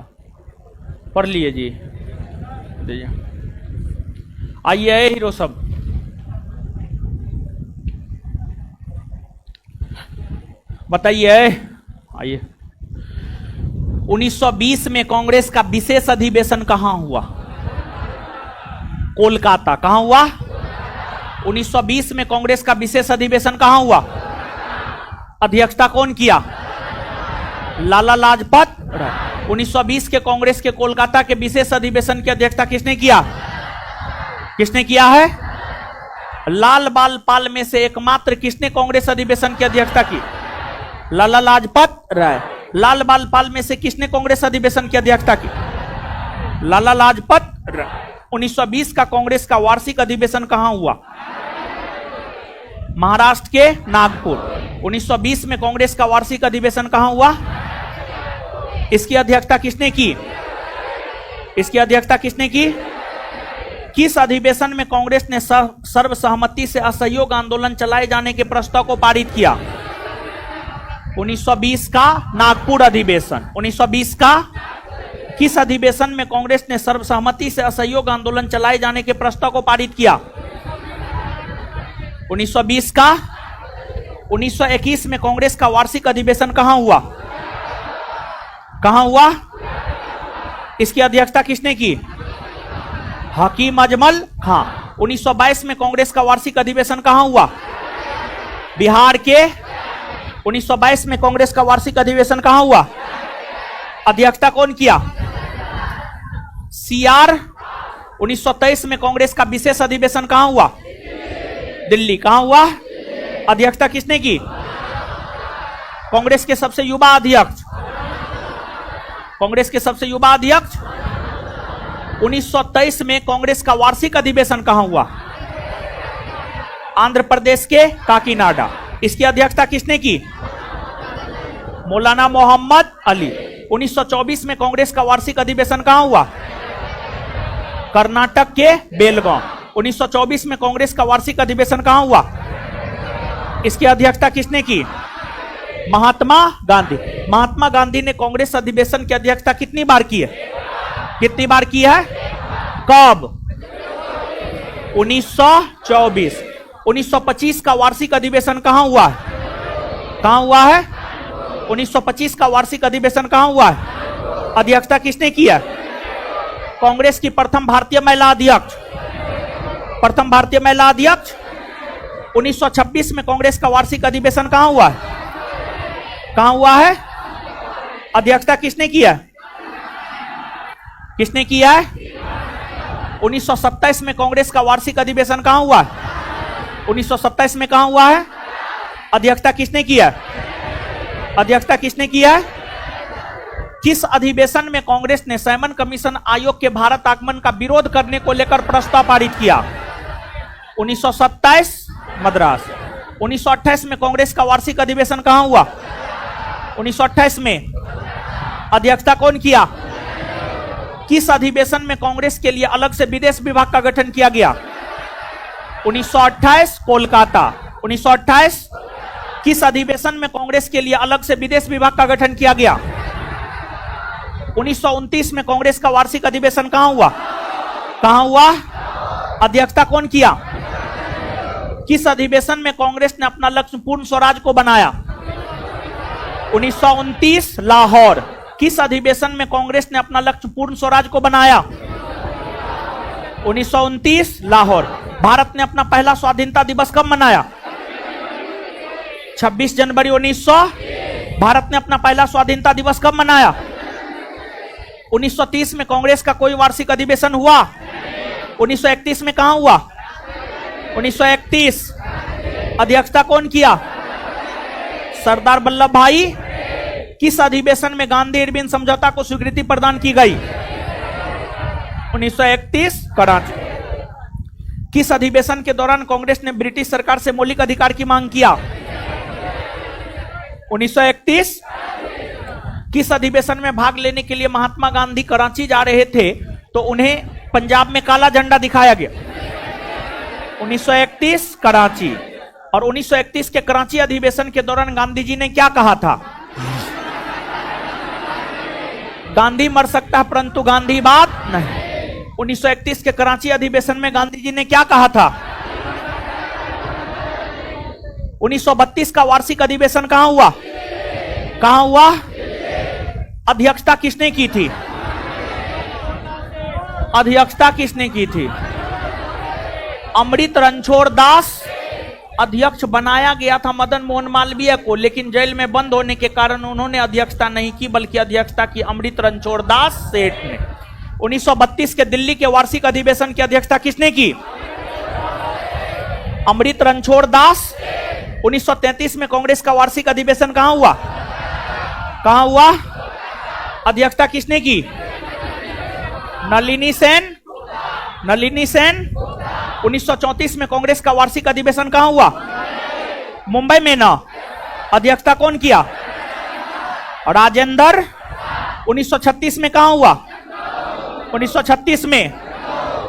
पढ़ लिए जी। दीजिए, आइए हीरो सब। बताइए, आइए। 1920 में कांग्रेस का विशेष अधिवेशन कहां हुआ? कोलकाता। कहां हुआ? 1920 में कांग्रेस का विशेष अधिवेशन कहां हुआ? अध्यक्षता कौन किया? लाला लाजपत राय। 1920 के कांग्रेस के कोलकाता के विशेष अधिवेशन की अध्यक्षता किसने किया? किसने किया है? लाल बाल पाल में से एकमात्र किसने कांग्रेस अधिवेशन की अध्यक्षता की? लाला लाजपत राय। लाल बाल पाल में से किसने कांग्रेस अधिवेशन की अध्यक्षता की? लाला लाजपत राय। 1920 का कांग्रेस का वार्षिक अधिवेशन कहां हुआ? महाराष्ट्र के नागपुर। 1920 में कांग्रेस का वार्षिक अधिवेशन कहां हुआ? इसकी अध्यक्षता किसने की? इसकी अध्यक्षता किसने की? किस अधिवेशन में कांग्रेस ने सर्वसहमति से असहयोग आंदोलन चलाए जाने के प्रस्ताव को पारित किया? 1920 का नागपुर अधिवेशन। 1920 का किस अधिवेशन में कांग्रेस ने सर्वसहमति से असहयोग आंदोलन चलाए जाने के प्रस्ताव को पारित किया? 1920 का। 1921 में कांग्रेस का वार्षिक अधिवेशन कहां हुआ? कहां हुआ? इसकी अध्यक्षता किसने की? हकीम अजमल खां। 1922 में कांग्रेस का वार्षिक अधिवेशन कहां हुआ? बिहार के। 1922 में कांग्रेस का वार्षिक अधिवेशन कहां हुआ? अध्यक्षता कौन किया? सीआर। 1923 में कांग्रेस का विशेष अधिवेशन कहां हुआ? दिल्ली। कहां हुआ? अध्यक्षता किसने की? कांग्रेस के सबसे युवा अध्यक्ष। कांग्रेस के सबसे युवा अध्यक्ष। 1923 में कांग्रेस का वार्षिक अधिवेशन कहां हुआ? आंध्र प्रदेश के काकीनाडा। इसकी अध्यक्षता किसने की? मौलाना मोहम्मद अली। 1924 में कांग्रेस का वार्षिक अधिवेशन कहां हुआ? कर्नाटक के बेलगांव। 1924 में कांग्रेस का वार्षिक अधिवेशन कहां हुआ? इसकी अध्यक्षता किसने की? महात्मा गांधी। महात्मा गांधी ने कांग्रेस अधिवेशन की अध्यक्षता कितनी बार की है? कितनी बार की है? कब? 1924। 1925 का वार्षिक अधिवेशन कहां हुआ है? कहां हुआ है? 1925 का वार्षिक अधिवेशन कहां हुआ है? अध्यक्षता किसने की है? कांग्रेस की प्रथम भारतीय महिला अध्यक्ष। प्रथम भारतीय महिला अध्यक्ष। 1926 में कांग्रेस का वार्षिक अधिवेशन कहां हुआ है? कहां हुआ है? अध्यक्षता किसने किया? किसने किया है? 1927 में कांग्रेस का वार्षिक अधिवेशन कहां हुआ है? 1927 में कहां हुआ है? अध्यक्षता किसने किया? अध्यक्षता किसने किया है? किस अधिवेशन में कांग्रेस ने साइमन कमीशन आयोग के भारत आगमन का विरोध करने को लेकर प्रस्ताव पारित किया? 1927 मद्रास। 1928 में कांग्रेस का वार्षिक अधिवेशन कहां हुआ? 1928 में अध्यक्षता कौन किया? किस अधिवेशन में कांग्रेस के लिए अलग से विदेश विभाग का गठन किया गया? 1928 कोलकाता। 1928। किस अधिवेशन में कांग्रेस के लिए अलग से विदेश विभाग का गठन किया गया? 1929 में कांग्रेस का वार्षिक अधिवेशन कहां हुआ? कहां हुआ? अध्यक्षता कौन किया? किस अधिवेशन में कांग्रेस ने अपना लक्ष्य पूर्ण स्वराज को बनाया? 1929 लाहौर। किस अधिवेशन में कांग्रेस ने अपना लक्ष्य पूर्ण स्वराज को बनाया? 1929 लाहौर। भारत ने अपना पहला स्वाधीनता दिवस कब मनाया? 26 जनवरी 1900। भारत ने अपना पहला स्वाधीनता दिवस कब मनाया? 1930 में कांग्रेस का कोई वार्षिक अधिवेशन हुआ? 1931 में कहां हुआ? 1931। अध्यक्षता कौन किया? सरदार वल्लभ भाई। किस अधिवेशन में गांधी इरविन समझौता को स्वीकृति प्रदान की गई? 1931 कराची। किस अधिवेशन के दौरान कांग्रेस ने ब्रिटिश सरकार से मौलिक अधिकार की मांग किया? 1931। किस अधिवेशन में भाग लेने के लिए महात्मा गांधी कराची जा रहे थे तो उन्हें पंजाब में काला झंडा दिखाया गया? 1931 कराची। और 1931 के कराची अधिवेशन के दौरान गांधी जी ने क्या कहा था? गांधी मर सकता है परंतु गांधीवाद नहीं। 1931 के कराची अधिवेशन में गांधी जी ने क्या कहा था? 1932 का वार्षिक अधिवेशन कहां हुआ? कहां हुआ? अध्यक्षता किसने की थी? अध्यक्षता किसने की थी? अमृत रणछोड़ दास। अध्यक्ष बनाया गया था मदन मोहन मालवीय को, लेकिन जेल में बंद होने के कारण उन्होंने अध्यक्षता नहीं की, बल्कि अध्यक्षता की अमृत रणछोड़ दास सेठ ने। 1932 के दिल्ली के वार्षिक अधिवेशन की अध्यक्षता किसने की? अमृत रणछोड़ दास। 1933 में कांग्रेस का वार्षिक अधिवेशन कहां हुआ? कहां हुआ? अध्यक्षता किसने की? नलिनी सेन। नलिनी सेन। 1934 में कांग्रेस का वार्षिक अधिवेशन कहां हुआ? मुंबई में ना। अध्यक्षता कौन किया? राजेंद्र। 1936 में कहां हुआ? 1936 में।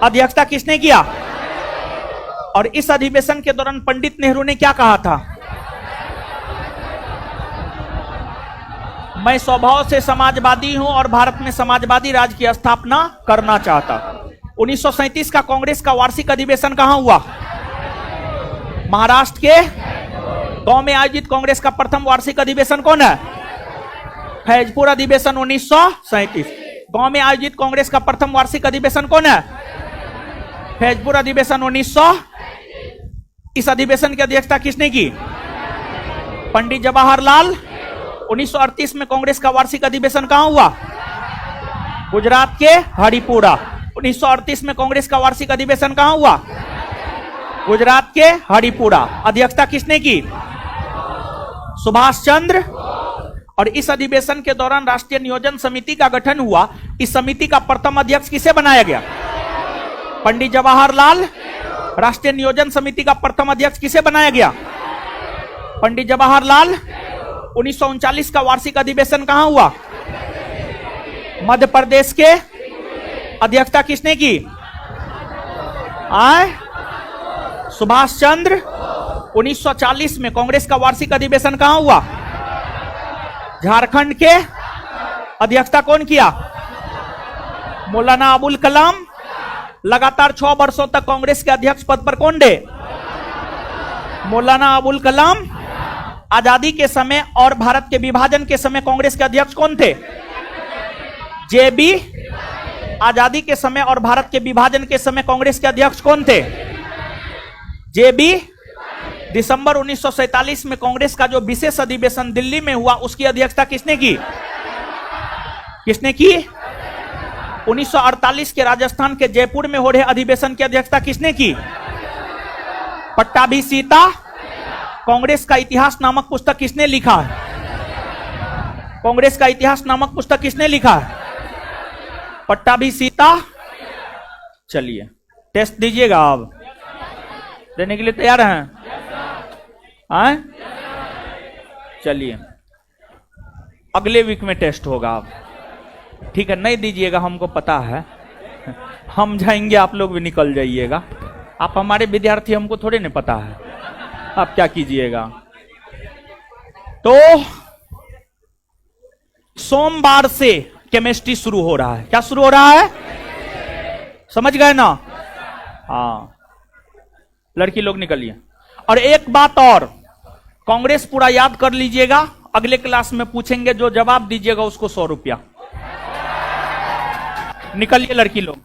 अध्यक्षता किसने किया? और इस अधिवेशन के दौरान पंडित नेहरू ने क्या कहा था? मैं स्वभाव से समाजवादी हूं और भारत में समाजवादी राज्य की स्थापना करना चाहता। 1937 का कांग्रेस का वार्षिक अधिवेशन कहां हुआ? महाराष्ट्र के गांव में आयोजित कांग्रेस का प्रथम वार्षिक अधिवेशन कौन है? फैजपुर अधिवेशन 1937। गांव में आयोजित कांग्रेस का प्रथम वार्षिक अधिवेशन कौन है? फैजपुर अधिवेशन 1900। इस अधिवेशन की अध्यक्षता किसने की? पंडित जवाहरलाल। 1938 में कांग्रेस का वार्षिक अधिवेशन कहां हुआ? गुजरात के हरिपुरा। 1938 में कांग्रेस का वार्षिक अधिवेशन कहां हुआ? गुजरात के हरिपुरा। अध्यक्षता किसने की? सुभाष चंद्र। और इस अधिवेशन के दौरान राष्ट्रीय नियोजन समिति का गठन हुआ। इस समिति का प्रथम अध्यक्ष किसे बनाया गया? पंडित जवाहरलाल। राष्ट्रीय नियोजन समिति का प्रथम अध्यक्ष किसे बनाया गया? पंडित जवाहरलाल। 1939 का वार्षिक अधिवेशन कहां हुआ? मध्य प्रदेश के। अध्यक्षता किसने की? सुभाष चंद्र। 1940 में कांग्रेस का वार्षिक अधिवेशन कहां हुआ? झारखंड के। अध्यक्षता कौन किया? मौलाना अबुल कलाम। लगातार 6 वर्षों तक कांग्रेस के अध्यक्ष पद पर कौन रहे? मौलाना अबुल कलाम। आजादी के समय और भारत के विभाजन के समय कांग्रेस के अध्यक्ष कौन थे? जेबी। आजादी के समय और भारत के विभाजन के समय कांग्रेस के अध्यक्ष कौन थे? जेबी। दिसंबर 1947 में कांग्रेस का जो विशेष अधिवेशन दिल्ली में हुआ उसकी अध्यक्षता किसने की? किसने की? 1948 के राजस्थान के जयपुर में हो रहे अधिवेशन की अध्यक्षता किसने की? पट्टाभी सीता। कांग्रेस का इतिहास नामक पुस्तक किसने लिखा है? कांग्रेस का इतिहास नामक पुस्तक किसने लिखा है? पट्टाभी सीता। चलिए टेस्ट दीजिएगा। आप देने के लिए तैयार हैं? चलिए अगले वीक में टेस्ट होगा। आप ठीक है? नहीं दीजिएगा, हमको पता है। हम जाएंगे, आप लोग भी निकल जाइएगा। आप हमारे विद्यार्थी, हमको थोड़े नहीं पता है। आप क्या कीजिएगा। तो सोमवार से केमिस्ट्री शुरू हो रहा है। क्या शुरू हो रहा है? समझ गए ना? हाँ, लड़की लोग निकलिए। और एक बात और, कांग्रेस पूरा याद कर लीजिएगा, अगले क्लास में पूछेंगे, जो जवाब दीजिएगा उसको 100 रुपया। निकलिए लड़की लोग।